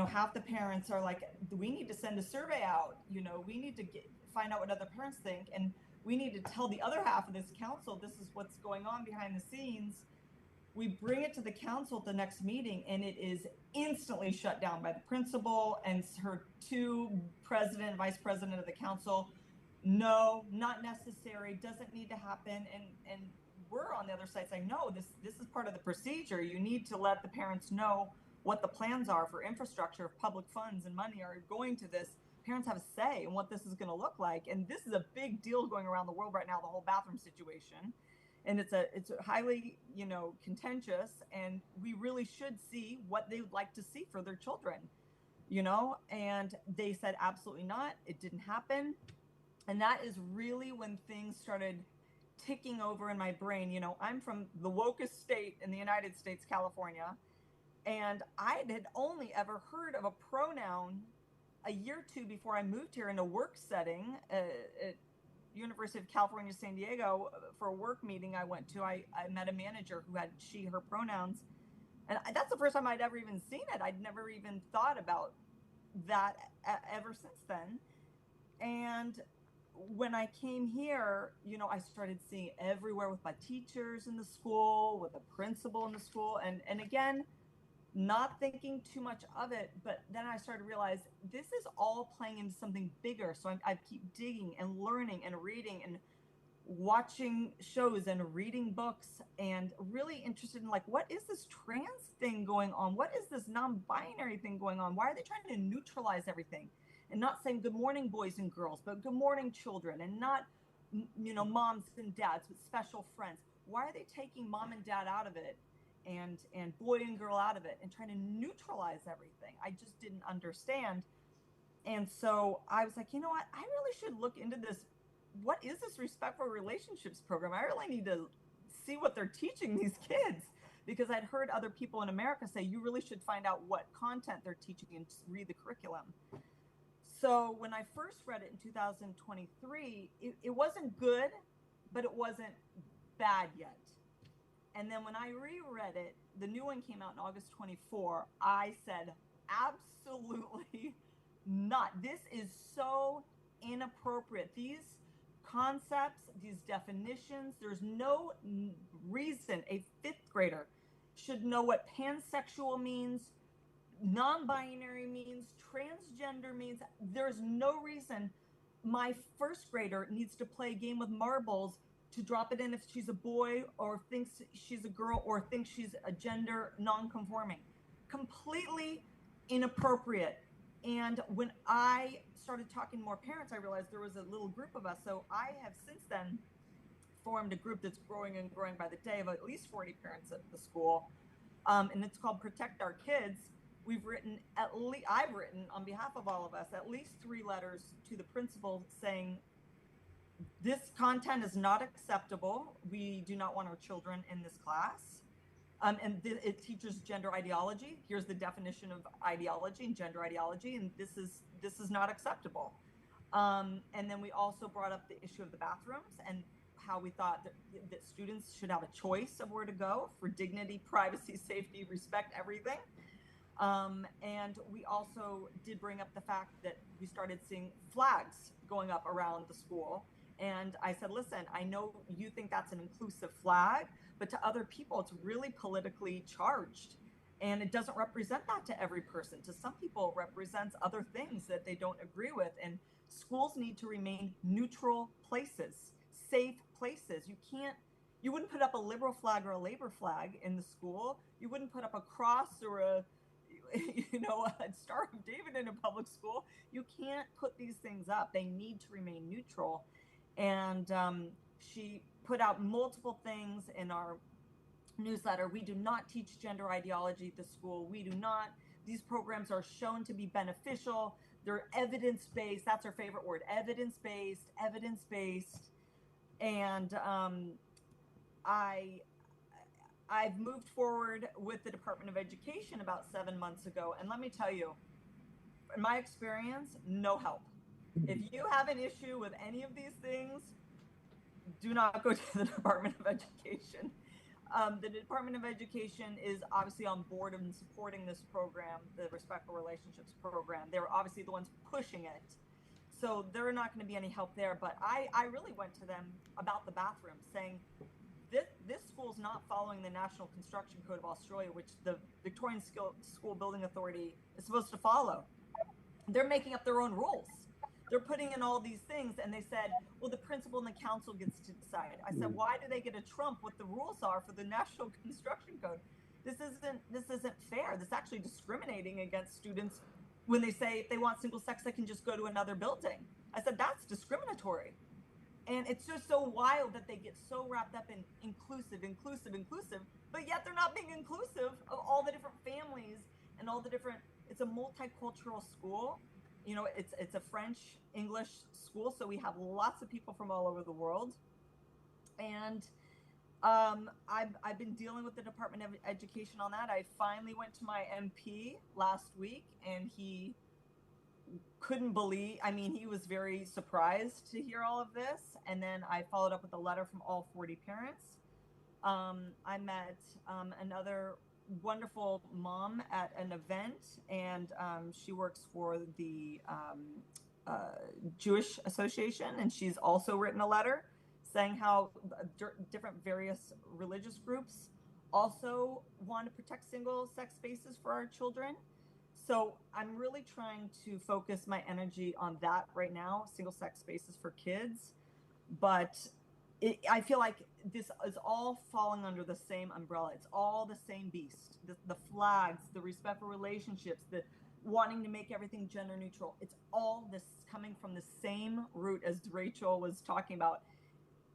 half the parents are like, we need to send a survey out. We need to find out what other parents think. And we need to tell the other half of this council, this is what's going on behind the scenes. We bring it to the council at the next meeting, and it is instantly shut down by the principal and her 2 president and vice president of the council. No, not necessary, doesn't need to happen. And we're on the other side saying, no, this is part of the procedure. You need to let the parents know what the plans are for infrastructure, if public funds and money are going to this. Parents have a say in what this is going to look like. And this is a big deal going around the world right now, the whole bathroom situation. And it's highly, contentious, and we really should see what they would like to see for their children, and they said, absolutely not. It didn't happen. And that is really when things started ticking over in my brain. You know, I'm from the wokest state in the United States, California, and I had only ever heard of a pronoun a year or two before I moved here in a work setting at University of California, San Diego, for a work meeting I went to. I met a manager who had she, her pronouns. And that's the first time I'd ever even seen it. I'd never even thought about that ever since then. And when I came here, you know, I started seeing everywhere with my teachers in the school, with a principal in the school. And again, not thinking too much of it, but then I started to realize this is all playing into something bigger. So I keep digging and learning and reading and watching shows and reading books and really interested in, like, what is this trans thing going on? What is this non-binary thing going on? Why are they trying to neutralize everything and not saying good morning boys and girls, but good morning children, and not, you know, moms and dads, but special friends? Why are they taking mom and dad out of it and boy and girl out of it and trying to neutralize everything? I just didn't understand. And so I was like, you know what, I really should look into this. What is this respectful relationships program? I really need to see what they're teaching these kids, because I'd heard other people in America say you really should find out what content they're teaching and read the curriculum. So when I first read it in 2023, it wasn't good, but it wasn't bad yet. And then when I reread it, the new one came out in August 24, I said, absolutely not. This is so inappropriate. These concepts, these definitions, there's no reason a fifth grader should know what pansexual means, non-binary means, transgender means. There's no reason my first grader needs to play a game with marbles to drop it in if she's a boy or thinks she's a girl or thinks she's a gender non-conforming. Completely inappropriate. And when I started talking to more parents, I realized there was a little group of us. So I have since then formed a group that's growing and growing by the day of at least 40 parents at the school. And it's called Protect Our Kids. I've written on behalf of all of us, at least 3 letters to the principal saying, this content is not acceptable. We do not want our children in this class. And it teaches gender ideology. Here's the definition of ideology and gender ideology, and this is not acceptable. And then we also brought up the issue of the bathrooms and how we thought that students should have a choice of where to go for dignity, privacy, safety, respect, everything. And we also did bring up the fact that we started seeing flags going up around the school. And I said, listen, I know you think that's an inclusive flag, but to other people, it's really politically charged. And it doesn't represent that to every person. To some people, it represents other things that they don't agree with. And schools need to remain neutral places, safe places. You wouldn't put up a liberal flag or a labor flag in the school. You wouldn't put up a cross or a Star of David in a public school. You can't put these things up. They need to remain neutral. And she put out multiple things in our newsletter. We do not teach gender ideology at the school. We do not. These programs are shown to be beneficial. They're evidence-based. That's our favorite word, evidence-based. And I've moved forward with the Department of Education about 7 months ago. And let me tell you, in my experience, no help. If you have an issue with any of these things, do not go to the Department of Education. The Department of Education is obviously on board and supporting this program, the Respectful Relationships program. They're obviously the ones pushing it. So there are not going to be any help there. But I really went to them about the bathroom, saying, this school's not following the National Construction Code of Australia, which the Victorian School Building Authority is supposed to follow. They're making up their own rules. They're putting in all these things, and they said, well, the principal and the council gets to decide. I said, why do they get to trump what the rules are for the National Construction Code? This isn't fair. This is actually discriminating against students when they say if they want single sex, they can just go to another building. I said, that's discriminatory. And it's just so wild that they get so wrapped up in inclusive, but yet they're not being inclusive of all the different families and all the different, it's a multicultural school. You know, it's a French English school, so we have lots of people from all over the world. And I've been dealing with the Department of Education on that. I finally went to my MP last week, and he couldn't believe, I mean, he was very surprised to hear all of this. And then I followed up with a letter from all 40 parents. I met another wonderful mom at an event, and she works for the Jewish Association, and she's also written a letter saying how different various religious groups also want to protect single-sex spaces for our children. So I'm really trying to focus my energy on that right now, single-sex spaces for kids. But I feel like this is all falling under the same umbrella. It's all the same beast. The flags, the respect for relationships, the wanting to make everything gender neutral. It's all this coming from the same root as Rachel was talking about.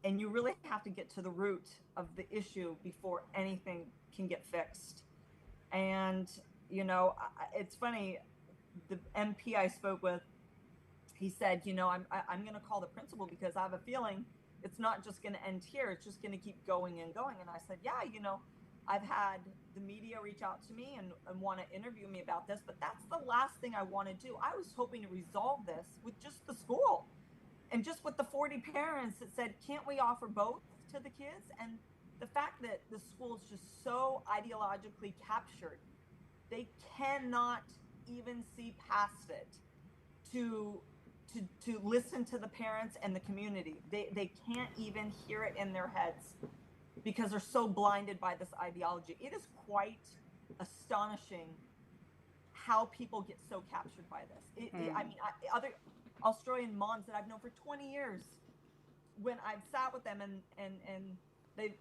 And you really have to get to the root of the issue before anything can get fixed. And, you know, it's funny, the MP I spoke with, he said, you know, I'm going to call the principal because I have a feeling it's not just going to end here. It's just going to keep going and going. And I said, yeah, you know, I've had the media reach out to me and want to interview me about this, but that's the last thing I want to do. I was hoping to resolve this with just the school and just with the 40 parents that said, can't we offer both to the kids? And the fact that the school is just so ideologically captured, they cannot even see past it to listen to the parents and the community. They can't even hear it in their heads because they're so blinded by this ideology. It is quite astonishing how people get so captured by this. I mean, other Australian moms that I've known for 20 years, when I've sat with them and they've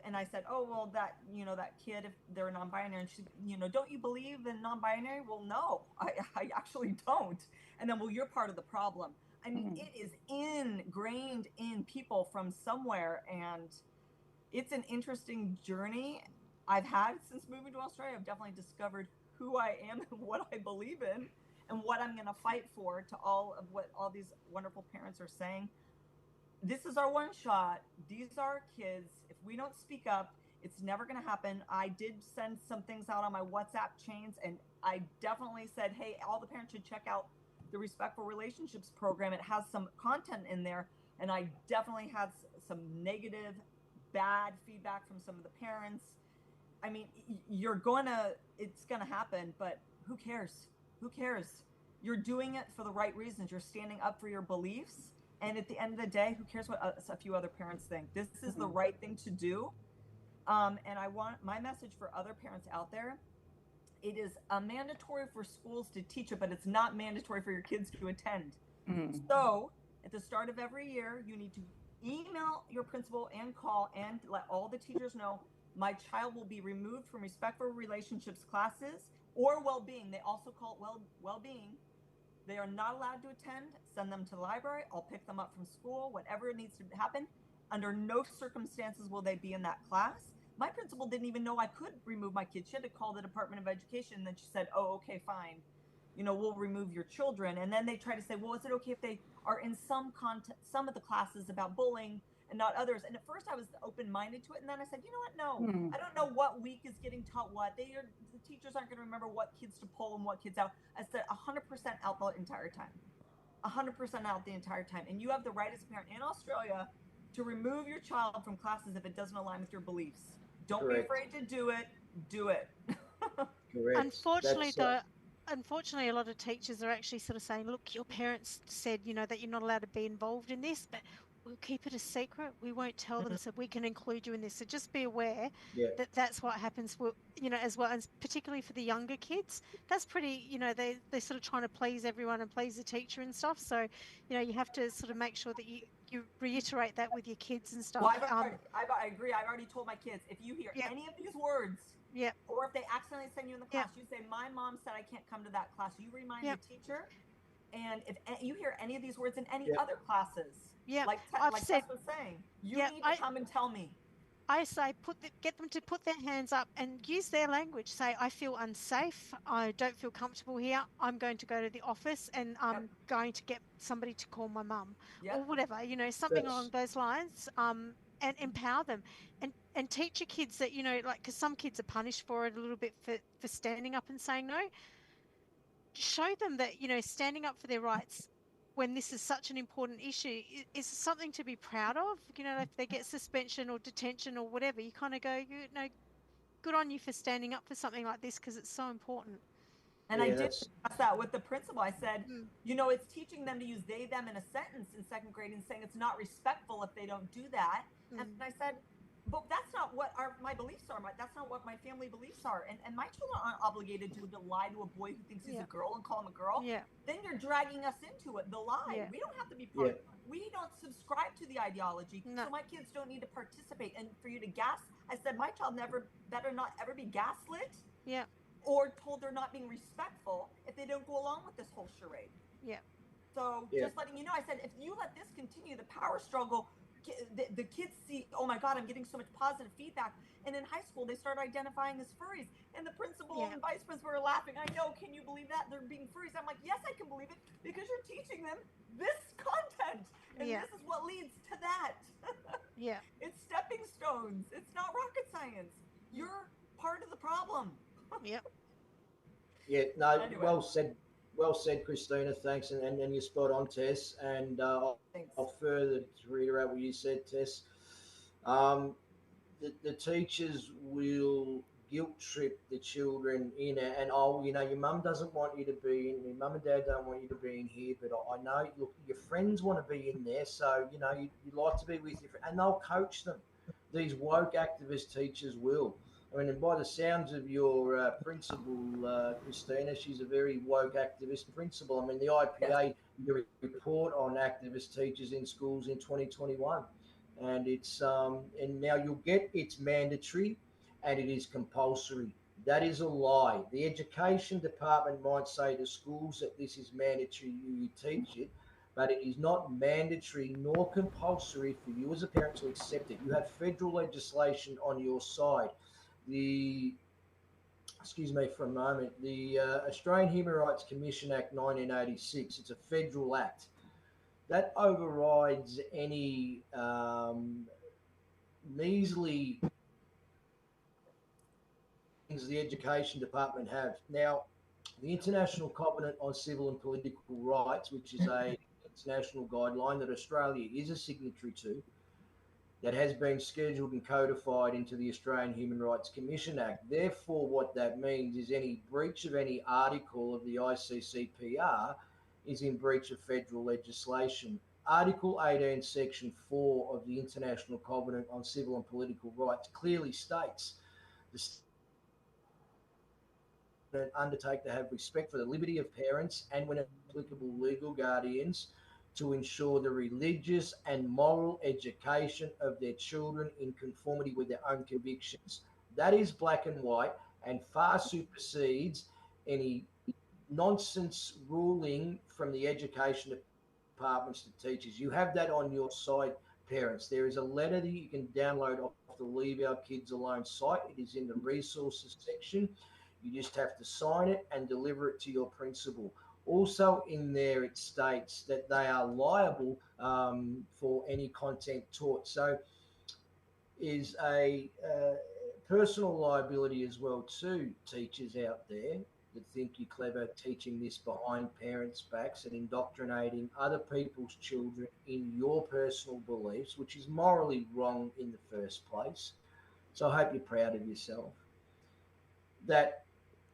and I said, oh, well, that, you know, that kid, if they're non-binary, and she, you know, don't you believe in non-binary? Well, no, I actually don't. And then, well, you're part of the problem. I mean, it is ingrained in people from somewhere, and it's an interesting journey I've had since moving to Australia. I've definitely discovered who I am and what I believe in and what I'm going to fight for, to all of what all these wonderful parents are saying. This is our one shot. These are our kids. If we don't speak up, it's never going to happen. I did send some things out on my WhatsApp chains, and I definitely said, hey, all the parents should check out the Respectful Relationships program. It has some content in there, and I definitely had some negative, bad feedback from some of the parents. I mean, it's going to happen, but who cares? Who cares? You're doing it for the right reasons. You're standing up for your beliefs. And at the end of the day, who cares what a few other parents think? This is the right thing to do. And I want my message for other parents out there. It is mandatory for schools to teach it, but it's not mandatory for your kids to attend. So at the start of every year, you need to email your principal and call and let all the teachers know, my child will be removed from Respectful Relationships classes or well-being. They also call it well-being. They are not allowed to attend. Send them to the library. I'll pick them up from school, whatever needs to happen. Under no circumstances will they be in that class. My principal didn't even know I could remove my kids. She had to call the Department of Education, and then she said, oh, okay, fine. You know, we'll remove your children. And then they try to say, well, is it okay if they are in some of the classes about bullying and not others? And at first I was open-minded to it. And then I said, you know what? No, I don't know what week is getting taught what. The teachers aren't going to remember what kids to pull and what kids out. I said 100% out the entire time. 100% out the entire time. And you have the right as a parent in Australia to remove your child from classes if it doesn't align with your beliefs. Don't be afraid to do it. Do it. Correct. Unfortunately, a lot of teachers are actually sort of saying, look, your parents said, you know, that you're not allowed to be involved in this, but we'll keep it a secret. We won't tell them, so we can include you in this. So just be aware that that's what happens, you know, as well, as particularly for the younger kids. That's pretty, you know, they're sort of trying to please everyone and please the teacher and stuff. So, you know, you have to sort of make sure that you reiterate that with your kids and stuff. Well, I agree. I've already told my kids, if you hear any of these words, or if they accidentally send you in the class, you say, my mom said I can't come to that class. You remind the teacher. And if you hear any of these words in any other classes, like Tess was saying, you need to come and tell me. I say get them to put their hands up and use their language. Say, I feel unsafe. I don't feel comfortable here. I'm going to go to the office and I'm going to get somebody to call my mum or whatever, you know, something along those lines. and empower them, and teach your kids that, like, because some kids are punished for it a little bit for standing up and saying no. Show them that, standing up for their rights when this is such an important issue is something to be proud of. If they get suspension or detention or whatever, you kind of go, good on you for standing up for something like this, because it's so important. And I did discuss that with the principal. I said, it's teaching them to use they, them in a sentence in second grade and saying it's not respectful if they don't do that. And I said, but that's not what my beliefs are. That's not what my family beliefs are. And my children aren't obligated to lie to a boy who thinks he's a girl and call him a girl. Yeah. Then you're dragging us into it, the lie. Yeah. We don't have to be part of it. We don't subscribe to the ideology. No. So my kids don't need to participate. And for you to I said, my child better not ever be gaslit. Yeah. Or told they're not being respectful if they don't go along with this whole charade. Yeah. So just letting you know, I said, if you let this continue, the power struggle, the kids see, oh my God, I'm getting so much positive feedback. And in high school, they start identifying as furries. And the principal and vice principal are laughing. I know, can you believe that? They're being furries. I'm like, yes, I can believe it, because you're teaching them this content. And this is what leads to that. It's stepping stones. It's not rocket science. You're part of the problem. Yep. Yeah, no, anyway. Well said, Christina. Thanks, and you're spot on, Tess. And I'll further to reiterate what you said, Tess. The teachers will guilt trip the children in, and your mum doesn't want you to be in, your mum and dad don't want you to be in here, but I know, look, your friends want to be in there, so you like to be with your friends, and they'll coach them. These woke activist teachers will. I mean, and by the sounds of your principal, Christina, she's a very woke activist principal. I mean, the IPA did a report on activist teachers in schools in 2021, and it's and now you'll get it's mandatory, and it is compulsory. That is a lie. The education department might say to schools that this is mandatory, you teach it, but it is not mandatory nor compulsory for you as a parent to accept it. You have federal legislation on your side. Excuse me for a moment, the Australian Human Rights Commission Act 1986, it's a federal act. That overrides any measly things the education department have. Now, the International Covenant on Civil and Political Rights, which is an international guideline that Australia is a signatory to, that has been scheduled and codified into the Australian Human Rights Commission Act. Therefore, what that means is any breach of any article of the ICCPR is in breach of federal legislation. Article 18, Section 4 of the International Covenant on Civil and Political Rights clearly states the state undertake to have respect for the liberty of parents and, when applicable, legal guardians, to ensure the religious and moral education of their children in conformity with their own convictions. That is black and white and far supersedes any nonsense ruling from the education departments to teachers. You have that on your side, parents. There is a letter that you can download off the Leave Our Kids Alone site. It is in the resources section. You just have to sign it and deliver it to your principal. Also in there, it states that they are liable for any content taught. So is a personal liability as well to teachers out there that think you're clever teaching this behind parents' backs and indoctrinating other people's children in your personal beliefs, which is morally wrong in the first place. So I hope you're proud of yourself. That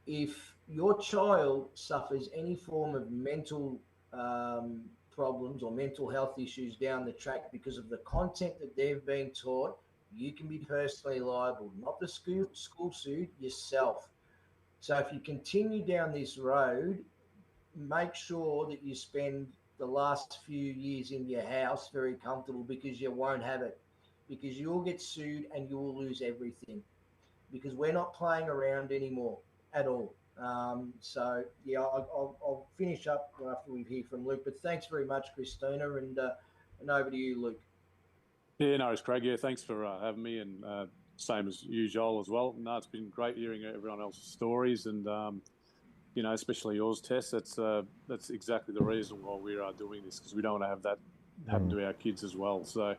if your child suffers any form of mental problems or mental health issues down the track because of the content that they've been taught, you can be personally liable, not the school sued, yourself. So if you continue down this road, make sure that you spend the last few years in your house very comfortable, because you won't have it, because you'll get sued and you will lose everything, because we're not playing around anymore at all. So yeah, I'll finish up after we hear from Luke, but thanks very much, Christina, and over to you, Luke. Yeah, no, it's Craig. Yeah, thanks for having me, and same as you, Joel, as well. No, it's been great hearing everyone else's stories, and especially yours, Tess. That's exactly the reason why we are doing this, because we don't want to have that happen to our kids as well. So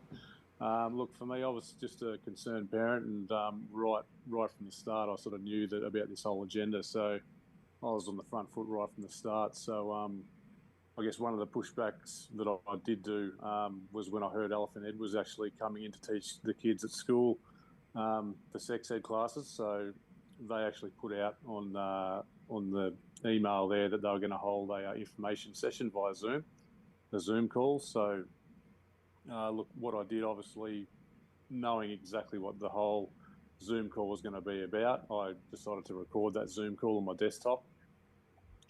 Look, for me, I was just a concerned parent, and right from the start, I sort of knew that about this whole agenda. So I was on the front foot right from the start. So I guess one of the pushbacks that I did do was when I heard Elephant Ed was actually coming in to teach the kids at school the sex ed classes. So they actually put out on the email there that they were going to hold a information session via Zoom, a Zoom call. So look, what I did, obviously, knowing exactly what the whole Zoom call was going to be about, I decided to record that Zoom call on my desktop.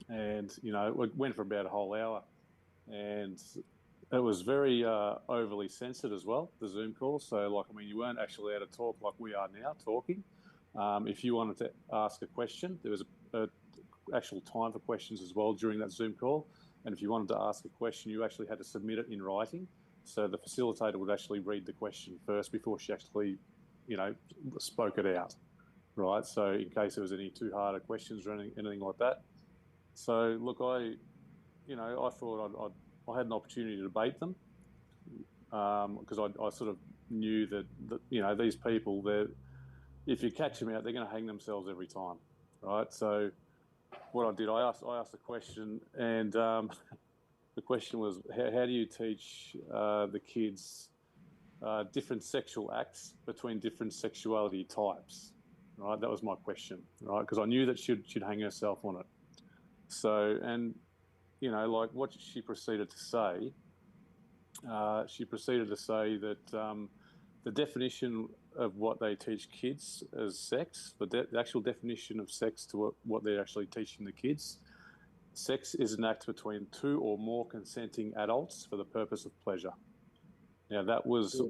And, you know, it went for about a whole hour. And it was very overly censored as well, the Zoom call. So, like, I mean, you weren't actually able to talk like we are now talking. If you wanted to ask a question, there was a actual time for questions as well during that Zoom call. And if you wanted to ask a question, you actually had to submit it in writing. So the facilitator would actually read the question first before she actually, you know, spoke it out, right? So in case there was any too hard questions or anything like that. So look, I thought I had an opportunity to debate them because I sort of knew that you know, these people, if you catch them out, they're going to hang themselves every time, right? So what I did, I asked a question, and the question was, how do you teach the kids different sexual acts between different sexuality types, right? That was my question, right? Because I knew that she'd hang herself on it. So, and, you know, like what she proceeded to say, that the definition of what they teach kids as sex, the actual definition of sex to what they're actually teaching the kids, sex is an act between two or more consenting adults for the purpose of pleasure. Now, that was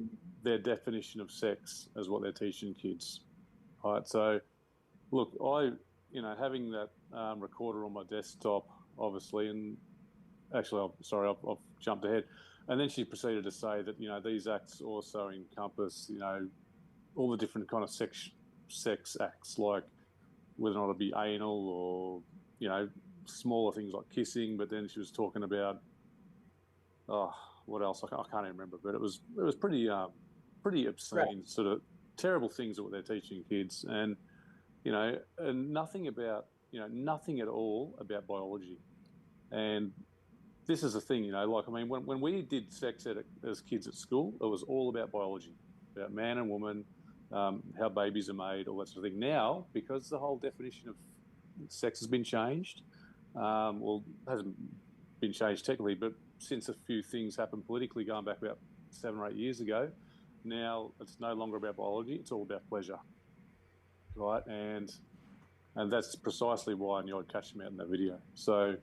their definition of sex as what they're teaching kids. All right, so look, having that recorder on my desktop, obviously, and actually, I've jumped ahead. And then she proceeded to say that, you know, these acts also encompass, you know, all the different kind of sex acts, like whether or not it be anal or, you know, smaller things like kissing. But then she was talking about, what else? I can't even remember. But it was pretty obscene, sort of terrible things that they're teaching kids, and you know, and nothing at all about biology. And this is the thing, you know, like, I mean, when we did sex ed as kids at school, it was all about biology, about man and woman, how babies are made, all that sort of thing. Now, because the whole definition of sex has been changed, well, it hasn't been changed technically, but since a few things happened politically going back about 7 or 8 years ago, now it's no longer about biology, it's all about pleasure, right? And that's precisely why I knew I'd catch them out in that video. So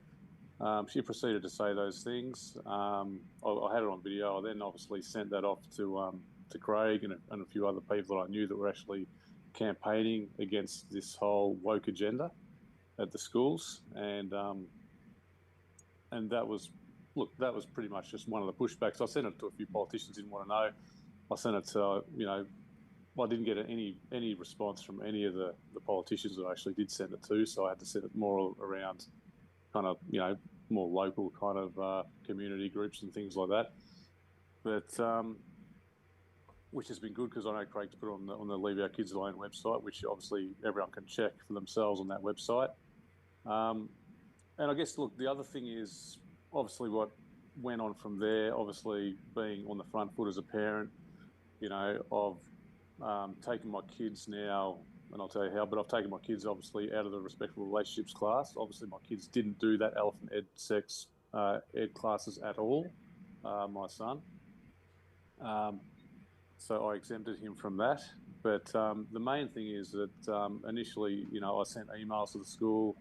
she proceeded to say those things. I had it on video. I then obviously sent that off to Craig and a few other people that I knew that were actually campaigning against this whole woke agenda at the schools. And that was pretty much just one of the pushbacks. I sent it to a few politicians who didn't want to know. I sent it to, you know, I didn't get any response from any of the politicians that I actually did send it to, so I had to send it more around kind of, you know, more local kind of community groups and things like that. But which has been good, because I know Craig's put it on the Leave Our Kids Alone website, which obviously everyone can check for themselves on that website. And I guess, look, the other thing is obviously what went on from there, obviously being on the front foot as a parent, you know, of taking my kids now, and I'll tell you how, but I've taken my kids obviously out of the respectful relationships class. Obviously my kids didn't do that Elephant Ed sex ed classes at all, my son. So I exempted him from that. But the main thing is that initially, you know, I sent emails to the school,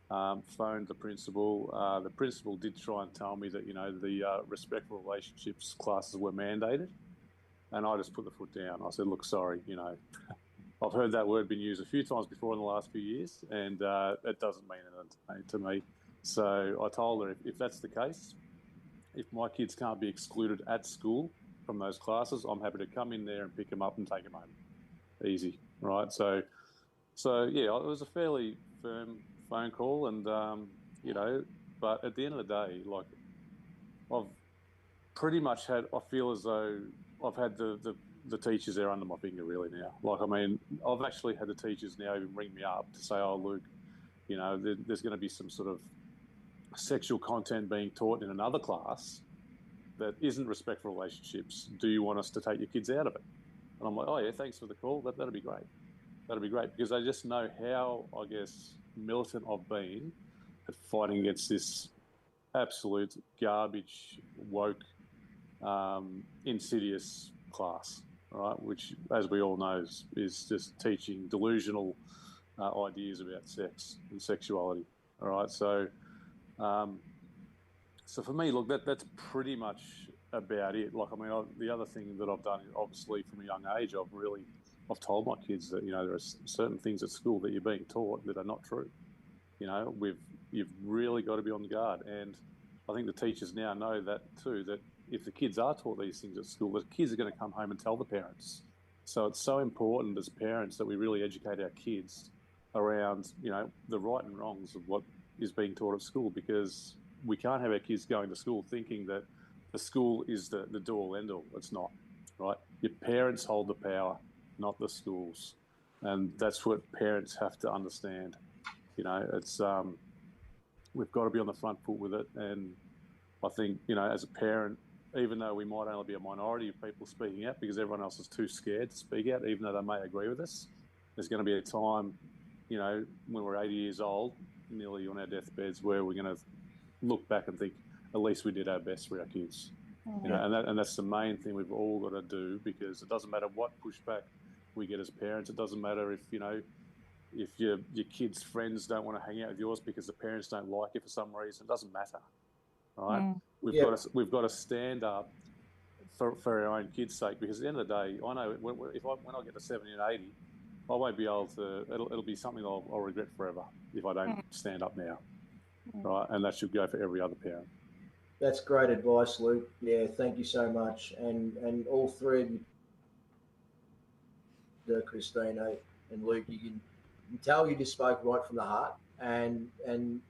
phoned the principal. The principal did try and tell me that, you know, the respectful relationships classes were mandated. And I just put the foot down. I said, look, sorry, you know, I've heard that word been used a few times before in the last few years, and it doesn't mean anything to me. So I told her, if that's the case, if my kids can't be excluded at school from those classes, I'm happy to come in there and pick them up and take them home. Easy, right? So yeah, it was a fairly firm phone call, and you know, but at the end of the day, like, pretty much I feel as though I've had the teachers there under my finger really now. Like, I mean, I've actually had the teachers now even ring me up to say, oh, Luke, you know, there's going to be some sort of sexual content being taught in another class that isn't respectful relationships. Do you want us to take your kids out of it? And I'm like, oh, yeah, thanks for the call. That'd be great. That'd be great, because I just know how, I guess, militant I've been at fighting against this absolute garbage, woke, insidious class, right? Which, as we all know, is just teaching delusional ideas about sex and sexuality. All right, so for me, look, that's pretty much about it. Like, I mean, the other thing that I've done, obviously, from a young age, I've told my kids that, you know, there are certain things at school that you're being taught that are not true. You know, you've really got to be on guard, and I think the teachers now know that too, that if the kids are taught these things at school, the kids are going to come home and tell the parents. So it's so important as parents that we really educate our kids around, you know, the right and wrongs of what is being taught at school, because we can't have our kids going to school thinking that the school is the do-all, end-all. It's not, right? Your parents hold the power, not the schools. And that's what parents have to understand. You know, it's we've got to be on the front foot with it. And I think, you know, as a parent, even though we might only be a minority of people speaking out because everyone else is too scared to speak out, even though they may agree with us, there's going to be a time, you know, when we're 80 years old, nearly on our deathbeds, where we're going to look back and think, at least we did our best for our kids. You know, and that's the main thing we've all got to do, because it doesn't matter what pushback we get as parents. It doesn't matter if, you know, if your kids' friends don't want to hang out with yours because the parents don't like it for some reason. It doesn't matter, right? We've got to stand up for our own kids' sake, because at the end of the day, I know when I get to 70 and 80, I won't be able to. It'll be something I'll regret forever if I don't stand up now, right? And that should go for every other parent. That's great advice, Luke. Yeah, thank you so much. And all three of you, Christina and Luke, you can tell you just spoke right from the heart, and the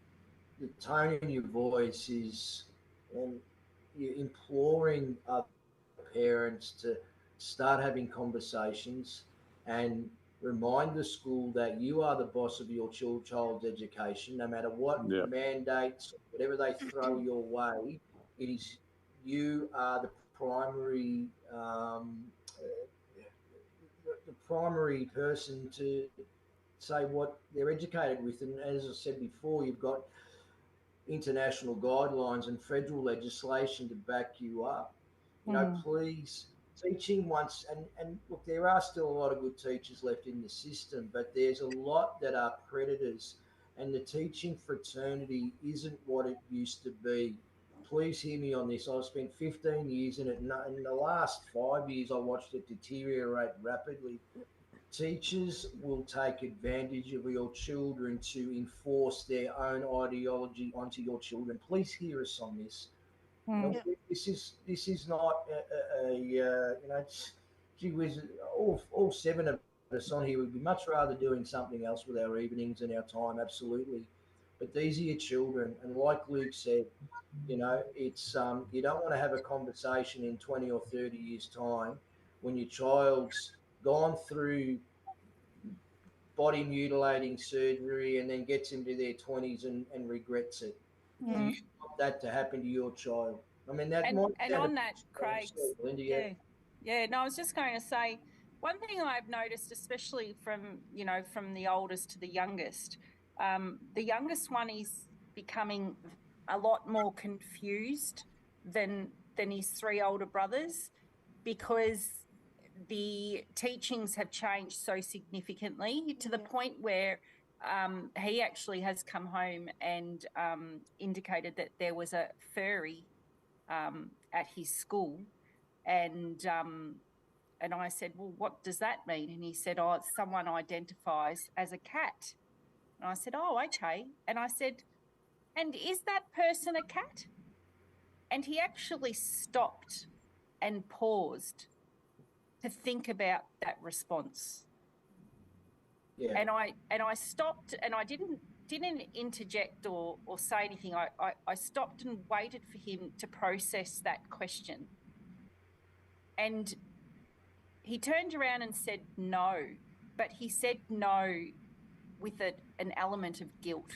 tone in your voice is, and you're imploring other parents to start having conversations and remind the school that you are the boss of your child's education, no matter what mandates, whatever they throw your way. It is, you are the primary person to say what they're educated with. And as I said before, you've got international guidelines and federal legislation to back you up. You know, please, teaching once, and look, there are still a lot of good teachers left in the system, but there's a lot that are predators, and the teaching fraternity isn't what it used to be. Please hear me on this. I've spent 15 years in it, and in the last 5 years, I watched it deteriorate rapidly. Teachers will take advantage of your children to enforce their own ideology onto your children. Please hear us on this. This is not you know, gee whiz, all seven of us on here would be much rather doing something else with our evenings and our time, absolutely. But these are your children, and like Luke said, you know, it's you don't want to have a conversation in 20 or 30 years' time when your child's gone through body mutilating surgery and then gets into their 20s and regrets it. You want that to happen to your child. I mean, that and on that, Craig, Mm. no, I was just going to say, one thing I've noticed, especially from the oldest to the youngest one is becoming a lot more confused than his three older brothers, because the teachings have changed so significantly to the point where he actually has come home and indicated that there was a furry at his school, and I said, well, what does that mean? And he said, oh, someone identifies as a cat. And I said, oh, okay. And I said, and is that person a cat? And he actually stopped and paused to think about that response. And I stopped, and I didn't didn't interject or say anything. I stopped and waited for him to process that question. And he turned around and said no, but he said no with an element of guilt.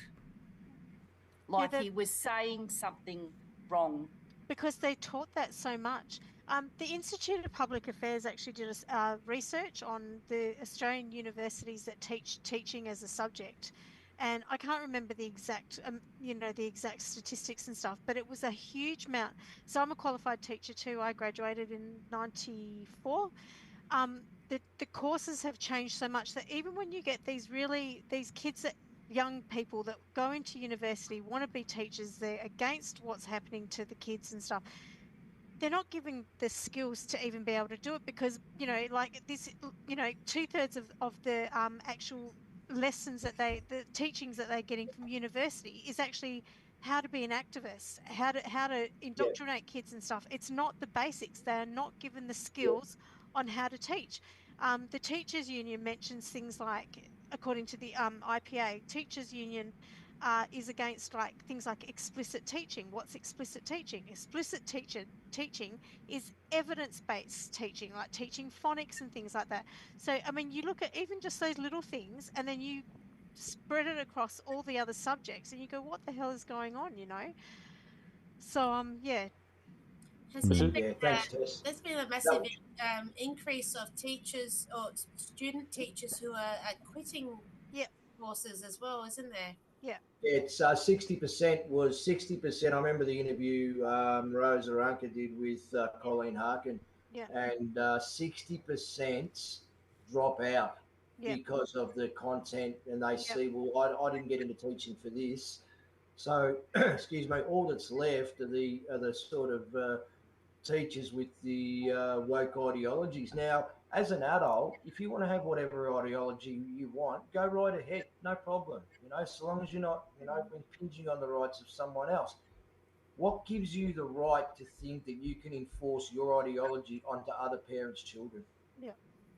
Like he was saying something wrong. Because they taught that so much. The Institute of Public Affairs actually did research on the Australian universities that teach teaching as a subject. And I can't remember the exact, the exact statistics and stuff, but it was a huge amount. So I'm a qualified teacher too. I graduated in 94. The courses have changed so much that even when you get these kids that young people that go into university, want to be teachers, they're against what's happening to the kids and stuff. They're not giving the skills to even be able to do it because, like this, 2/3 of the actual lessons the teachings that they're getting from university is actually how to be an activist, how to indoctrinate kids and stuff. It's not the basics. They're not given the skills on how to teach. The teachers union mentions things like, according to the IPA, teachers union is against things like explicit teaching. What's explicit teaching? Explicit teaching is evidence-based teaching, like teaching phonics and things like that. So, I mean, you look at even just those little things and then you spread it across all the other subjects and you go, what the hell is going on, So, yeah. There's been a massive increase of teachers or student teachers who are quitting courses as well, isn't there? Yeah. It's 60% was 60%. I remember the interview Rosa Ranka did with Colleen Harkin, and 60% drop out because of the content, and they see, well, I didn't get into teaching for this. So, excuse me, all that's left are the sort of teachers with the woke ideologies. Now, as an adult, if you want to have whatever ideology you want, go right ahead, no problem. So long as you're not, impinging on the rights of someone else. What gives you the right to think that you can enforce your ideology onto other parents' children? Yeah.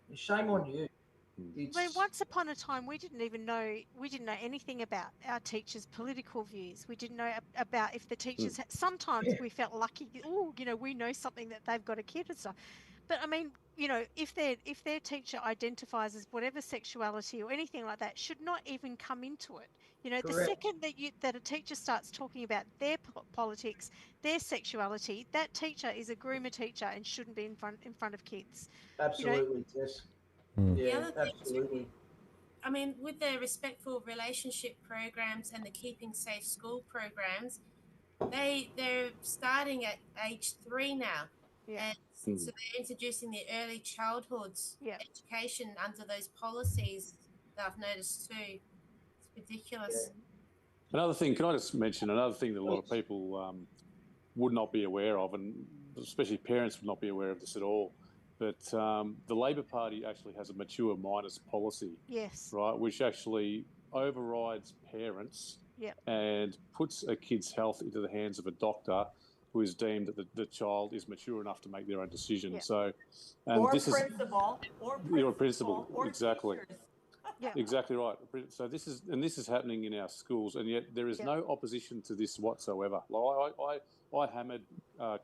And shame on you. I mean, once upon a time, we didn't know anything about our teachers' political views. We didn't know about if the teachers. Sometimes we felt lucky. Oh, we know something that they've got a kid and stuff. But I mean, if their teacher identifies as whatever sexuality or anything like that, should not even come into it. Correct. The second that a teacher starts talking about their politics, their sexuality, that teacher is a groomer teacher and shouldn't be in front of kids. Absolutely, Tess. Yeah, absolutely. I mean, with the respectful relationship programs and the keeping safe school programs, they're starting at age 3 now. Yeah. And so they're introducing the early childhood education under those policies that I've noticed too. It's ridiculous. Another thing, can I just mention another thing that a lot of people would not be aware of, and especially parents would not be aware of this at all. But the Labor Party actually has a mature minors policy, right, which actually overrides parents and puts a kid's health into the hands of a doctor who is deemed that the child is mature enough to make their own decision. So, and or this principal, or exactly. Yeah. Exactly right. So this is happening in our schools, and yet there is no opposition to this whatsoever. Like I hammered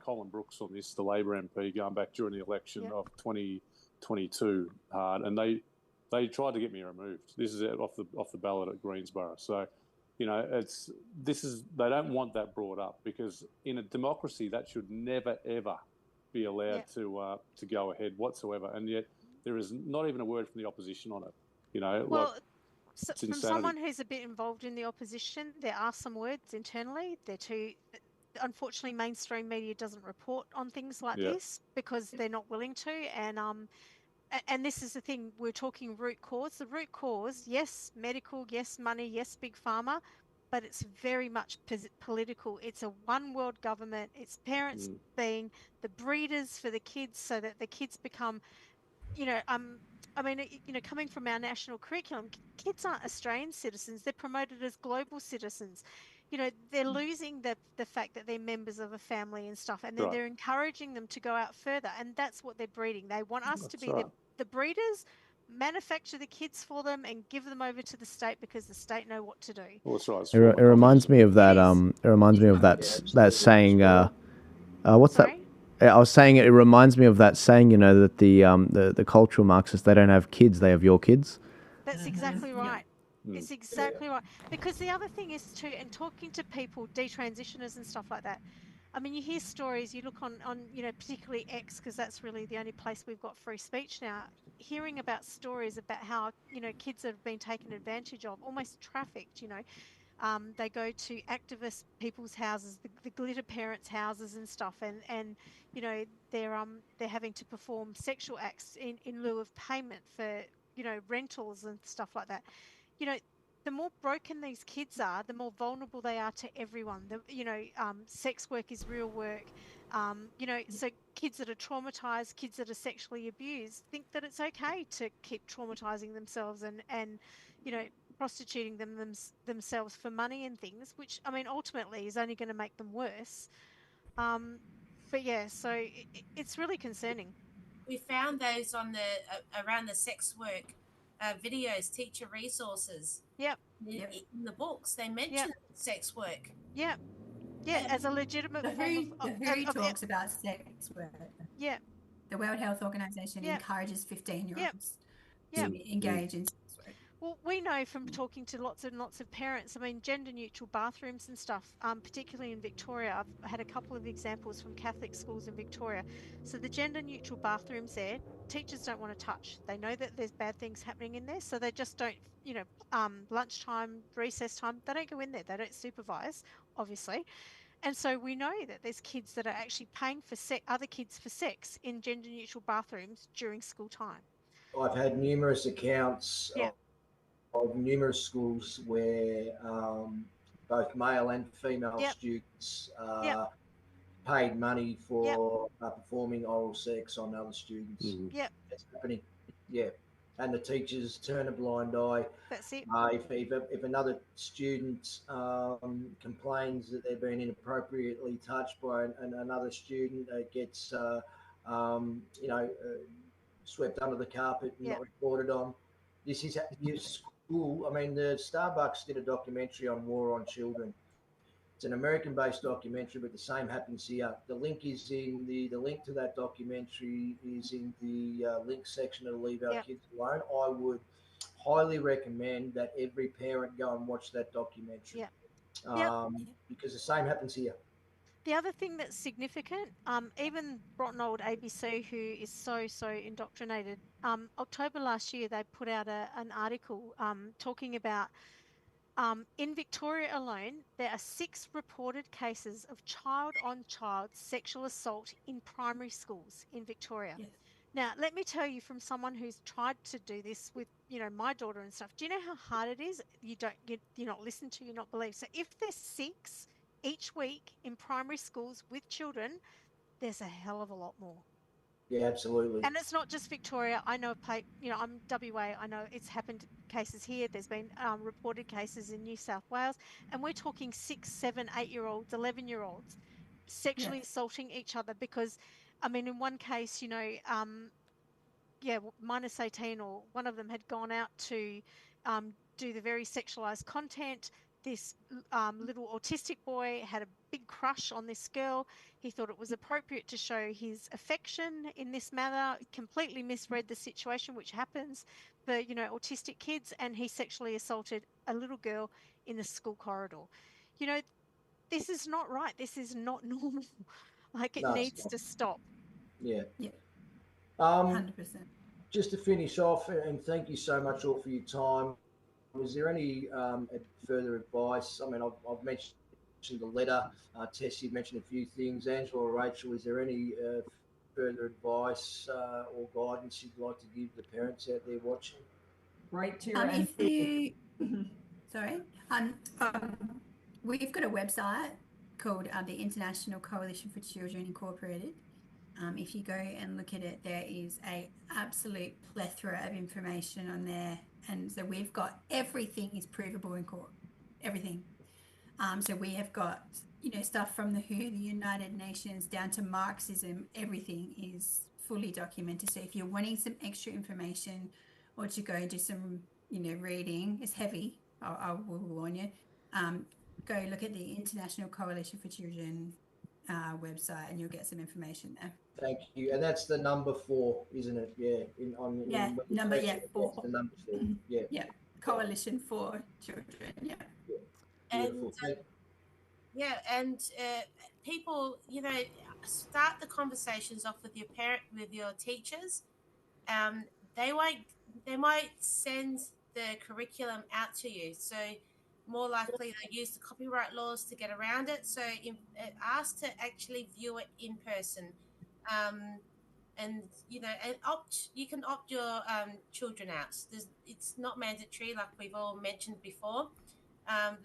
Colin Brooks on this, the Labor MP, going back during the election of 2022 hard, and they tried to get me removed. This is off the ballot at Greensborough. So, they don't want that brought up, because in a democracy that should never ever be allowed to go ahead whatsoever, and yet there is not even a word from the opposition on it. From someone who's a bit involved in the opposition, there are some words internally. Unfortunately, mainstream media doesn't report on things like this because they're not willing to. And this is the thing, we're talking root cause. The root cause, yes, medical, yes, money, yes, big pharma, but it's very much political. It's a one world government. It's parents being the breeders for the kids so that the kids become, coming from our national curriculum, kids aren't Australian citizens. They're promoted as global citizens. They're losing the fact that they're members of a family and stuff, and then they're encouraging them to go out further, and that's what they're breeding. They want us to be the breeders, manufacture the kids for them and give them over to the state because the state know what to do. Well, that's right. It reminds me of that. It reminds me of that saying. What's Sorry? that? I was saying it reminds me of that saying. You know that the cultural Marxists, they don't have kids; they have your kids. That's exactly right. It's exactly right. Because the other thing is too, and talking to people, detransitioners and stuff like that. I mean, you hear stories. You look on particularly X, because that's really the only place we've got free speech now. Hearing about stories about how kids have been taken advantage of, almost trafficked. They go to activist people's houses, the glitter parents' houses and stuff, and they're having to perform sexual acts in lieu of payment for rentals and stuff like that. The more broken these kids are, the more vulnerable they are to everyone. Sex work is real work. So kids that are traumatized, kids that are sexually abused, think that it's okay to keep traumatizing themselves and prostituting themselves for money and things, which I mean ultimately is only going to make them worse. But yeah, so it's really concerning. We found those on the around the sex work videos, teacher resources. Yep. In the books, they mention sex work. Yep. Yeah, as a legitimate form of WHO talks about sex work. Yeah. The World Health Organization encourages 15-year-olds to engage in sex work. Well, we know from talking to lots and lots of parents, I mean, gender-neutral bathrooms and stuff, particularly in Victoria. I've had a couple of examples from Catholic schools in Victoria. So the gender-neutral bathrooms there, teachers don't want to touch. They know that there's bad things happening in there, so they just don't, lunchtime, recess time, they don't go in there. They don't supervise, obviously. And so we know that there's kids that are actually paying for other kids for sex in gender-neutral bathrooms during school time. I've had numerous accounts of numerous schools where both male and female students paid money for performing oral sex on other students. Yep. It's happening. Yeah. And the teachers turn a blind eye. That's it. If another student complains that they're being inappropriately touched by another student, gets swept under the carpet and not reported on. This is your school. I mean, the Starbucks did a documentary on war on children. It's an American-based documentary, but the same happens here. The link is in the link to that documentary is in the link section of Leave Our Kids Alone. I would highly recommend that every parent go and watch that documentary. Because the same happens here. The other thing that's significant, even rotten old ABC, who is so indoctrinated, October last year they put out an article talking about in Victoria alone, there are 6 reported cases of child-on-child sexual assault in primary schools in Victoria. Yes. Now, let me tell you, from someone who's tried to do this with, my daughter and stuff, do you know how hard it is? You're not listened to, you're not believed. So if there's 6 each week in primary schools with children, there's a hell of a lot more. Yeah, absolutely. And it's not just Victoria. I know, I'm WA. I know it's happened cases here. There's been reported cases in New South Wales. And we're talking 6, 7, 8-year-olds, 11-year-olds sexually assaulting each other because, I mean, in one case, minus 18, or one of them had gone out to do the very sexualized content. This little autistic boy had a big crush on this girl. He thought it was appropriate to show his affection in this manner, completely misread the situation, which happens for, autistic kids, and he sexually assaulted a little girl in the school corridor. This is not right. This is not normal. Like, it needs to stop. Yeah. Yeah. 100%. Just to finish off, and thank you so much all for your time. Is there any further advice? I mean, I've mentioned the letter. Tess, you've mentioned a few things. Angela or Rachel, is there any further advice or guidance you'd like to give the parents out there watching? Right to your Sorry. We've got a website called the International Coalition for Children Incorporated. If you go and look at it, there is a absolute plethora of information on there. And so we've got everything is provable in court, everything. So we have got, stuff from the WHO, the United Nations, down to Marxism. Everything is fully documented. So if you're wanting some extra information, or to go do some, reading. It's heavy. I will warn you. Go look at the International Coalition for Children website, and you'll get some information there. Thank you. And that's the number 4, isn't it? Yeah. Number 4. The number 4. Yeah. Yeah. Coalition for Children. Yeah. Beautiful. And people, start the conversations off with your parent, with your teachers. They might send the curriculum out to you, so more likely they use the copyright laws to get around it. So ask to actually view it in person, and you can opt your children out. It's not mandatory, like we've all mentioned before.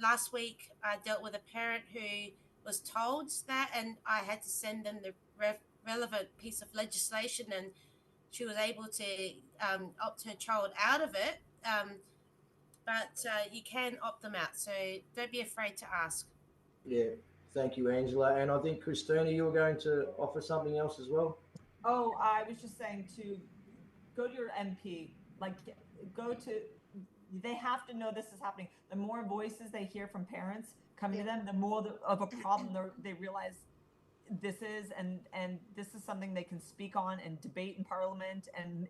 Last week I dealt with a parent who was told that, and I had to send them the relevant piece of legislation, and she was able to opt her child out of it. But you can opt them out, so don't be afraid to ask. Yeah, thank you, Angela. And I think, Christina, you were going to offer something else as well? Oh, I was just saying to go to your MP, they have to know this is happening. The more voices they hear from parents coming to them, the more of a problem they realize this is, and this is something they can speak on and debate in Parliament and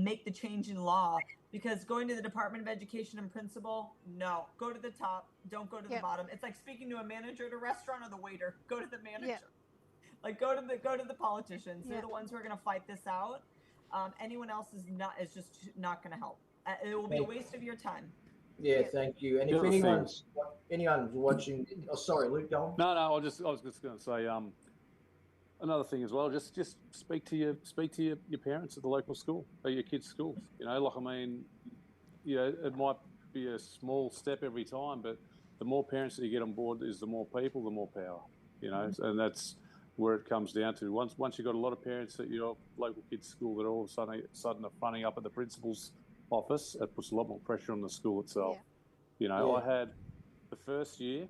make the change in law. Because going to the Department of Education and principal, no, go to the top, don't go to the bottom. It's like speaking to a manager at a restaurant or the waiter. Go to the manager. Go to the politicians. They're the ones who are going to fight this out. Anyone else is just not going to help. It will be a waste of your time. Yeah, thank you. And if anyone's watching, sorry, Luke, go on. No, I was just going to say another thing as well. Just speak to your parents at the local school, or your kids' schools. It might be a small step every time, but the more parents that you get on board is the more people, the more power. And that's where it comes down to. Once you've got a lot of parents at your local kids' school that all of a sudden are fronting up at the principal's office, it puts a lot more pressure on the school itself. I had the first year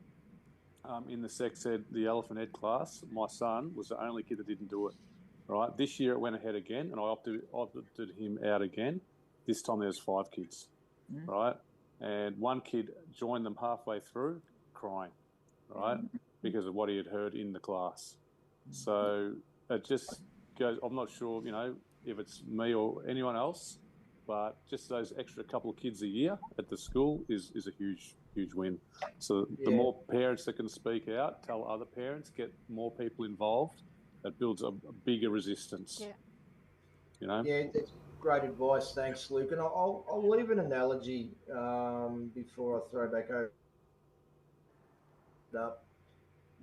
in the sex ed, the elephant ed class, my son was the only kid that didn't do it. Right, this year it went ahead again, and I opted him out again. This time there was 5 kids, right, and one kid joined them halfway through, crying, right, because of what he had heard in the class. So it just goes. I'm not sure, if it's me or anyone else, but just those extra couple of kids a year at the school is a huge win. So the more parents that can speak out, tell other parents, get more people involved, that builds a bigger resistance. Yeah, that's great advice. Thanks, Luke. And I'll leave an analogy before I throw back over.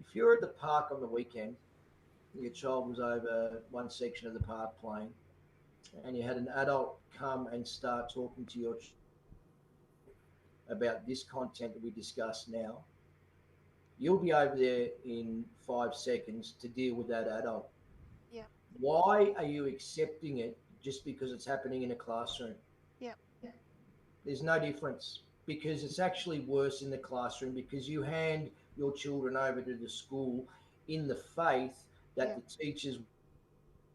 If you're at the park on the weekend, your child was over one section of the park playing, and you had an adult come and start talking to your about this content that we discuss now, you'll be over there in 5 seconds to deal with that adult. Yeah. Why are you accepting it just because it's happening in a classroom? Yeah. There's no difference, because it's actually worse in the classroom, because you hand your children over to the school in the faith that the teachers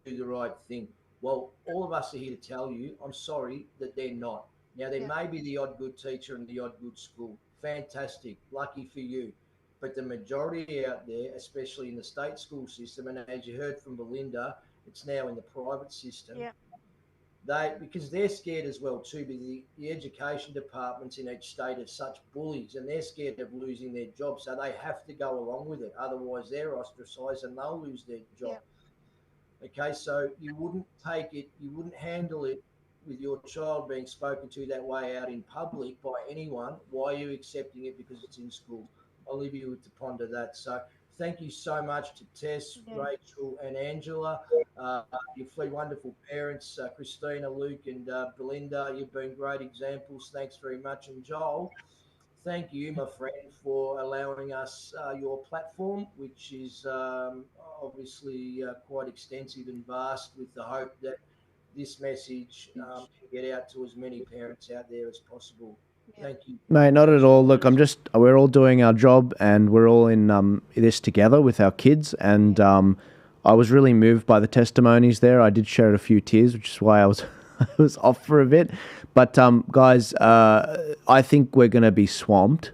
do the right thing. Well, all of us are here to tell you, I'm sorry, that they're not. Now, there may be the odd good teacher and the odd good school. Fantastic. Lucky for you. But the majority out there, especially in the state school system, and as you heard from Belinda, it's now in the private system. Yeah. Because they're scared as well too, because the education departments in each state are such bullies, and they're scared of losing their job, so they have to go along with it. Otherwise, they're ostracised and they'll lose their job. Yeah. Okay, so you wouldn't handle it with your child being spoken to that way out in public by anyone. Why are you accepting it because it's in school? I'll leave you to ponder that. So thank you so much to Tess, Rachel and Angela. You're 3 wonderful parents, Christina, Luke and Belinda. You've been great examples. Thanks very much. And Joel, thank you, my friend, for allowing us your platform, which is obviously quite extensive and vast, with the hope that this message can get out to as many parents out there as possible. Thank you. Mate, not at all. Look, we're all doing our job, and we're all in this together with our kids. And I was really moved by the testimonies there. I did shed a few tears, which is why I was it was off for a bit. But guys, I think we're going to be swamped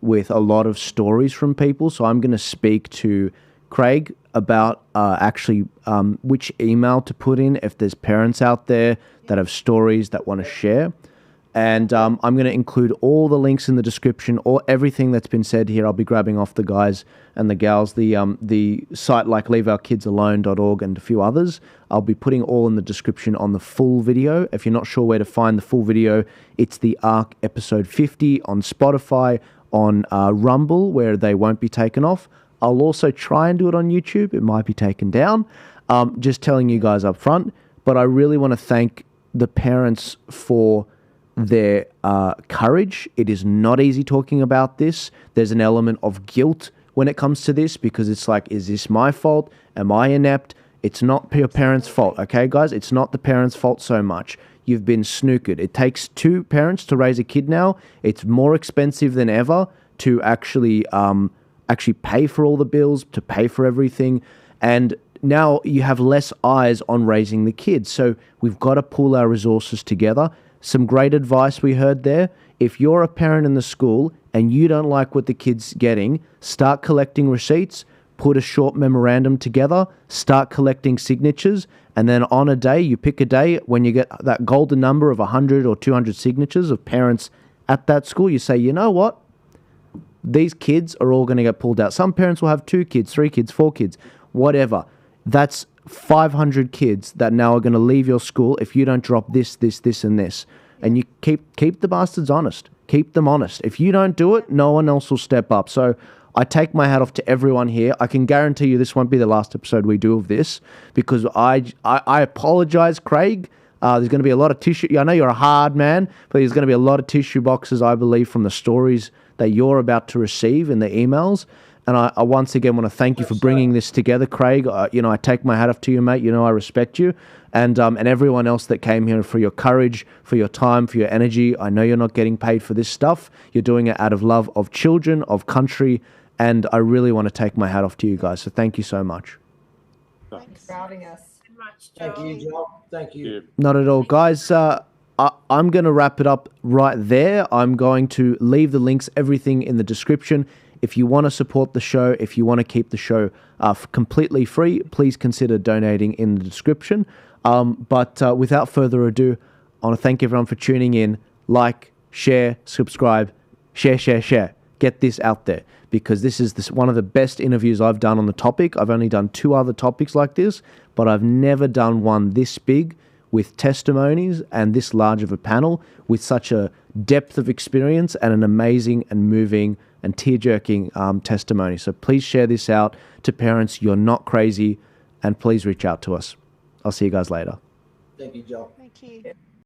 with a lot of stories from people. So I'm going to speak to Craig about which email to put in if there's parents out there that have stories that want to share. And I'm going to include all the links in the description, or everything that's been said here. I'll be grabbing off the guys and the gals, the site like leaveourkidsalone.org and a few others. I'll be putting all in the description on the full video. If you're not sure where to find the full video, it's the Ark episode 50 on Spotify, on Rumble, where they won't be taken off. I'll also try and do it on YouTube. It might be taken down. Just telling you guys up front. But I really want to thank the parents for their courage. It is not easy talking about this. There's an element of guilt when it comes to this, because it's like, is this my fault? Am I inept? It's not your parents' fault, okay, guys? It's not the parents' fault so much. You've been snookered. It takes 2 parents to raise a kid now. It's more expensive than ever to actually pay for all the bills, to pay for everything. And now you have less eyes on raising the kids. So we've got to pool our resources together. Some great advice we heard there. If you're a parent in the school and you don't like what the kid's getting, start collecting receipts, put a short memorandum together, start collecting signatures, and then on a day, you pick a day when you get that golden number of 100 or 200 signatures of parents at that school, you say, you know what? These kids are all going to get pulled out. Some parents will have 2 kids, 3 kids, 4 kids, whatever. That's 500 kids that now are going to leave your school if you don't drop this, and this. And you keep the bastards honest. Keep them honest. If you don't do it, no one else will step up. So I take my hat off to everyone here. I can guarantee you this won't be the last episode we do of this, because I apologize, Craig. There's going to be a lot of tissue. I know you're a hard man, but there's going to be a lot of tissue boxes, I believe, from the stories that you're about to receive in the emails. And I once again want to thank you for bringing this together, Craig. I take my hat off to you, mate. I respect you. And everyone else that came here, for your courage, for your time, for your energy. I know you're not getting paid for this stuff. You're doing it out of love of children, of country. And I really want to take my hat off to you guys. So thank you so much. Thanks for having us. Thank you, Joel. Thank you. Not at all. Guys, I'm going to wrap it up right there. I'm going to leave the links, everything in the description. If you want to support the show, if you want to keep the show completely free, please consider donating in the description. But without further ado, I want to thank everyone for tuning in. Like, share, subscribe, share. Get this out there, because this is one of the best interviews I've done on the topic. I've only done 2 other topics like this, but I've never done one this big, with testimonies and this large of a panel, with such a depth of experience and an amazing and moving and tear-jerking testimony. So please share this out to parents. You're not crazy, and please reach out to us. I'll see you guys later. Thank you, Joel. Thank you.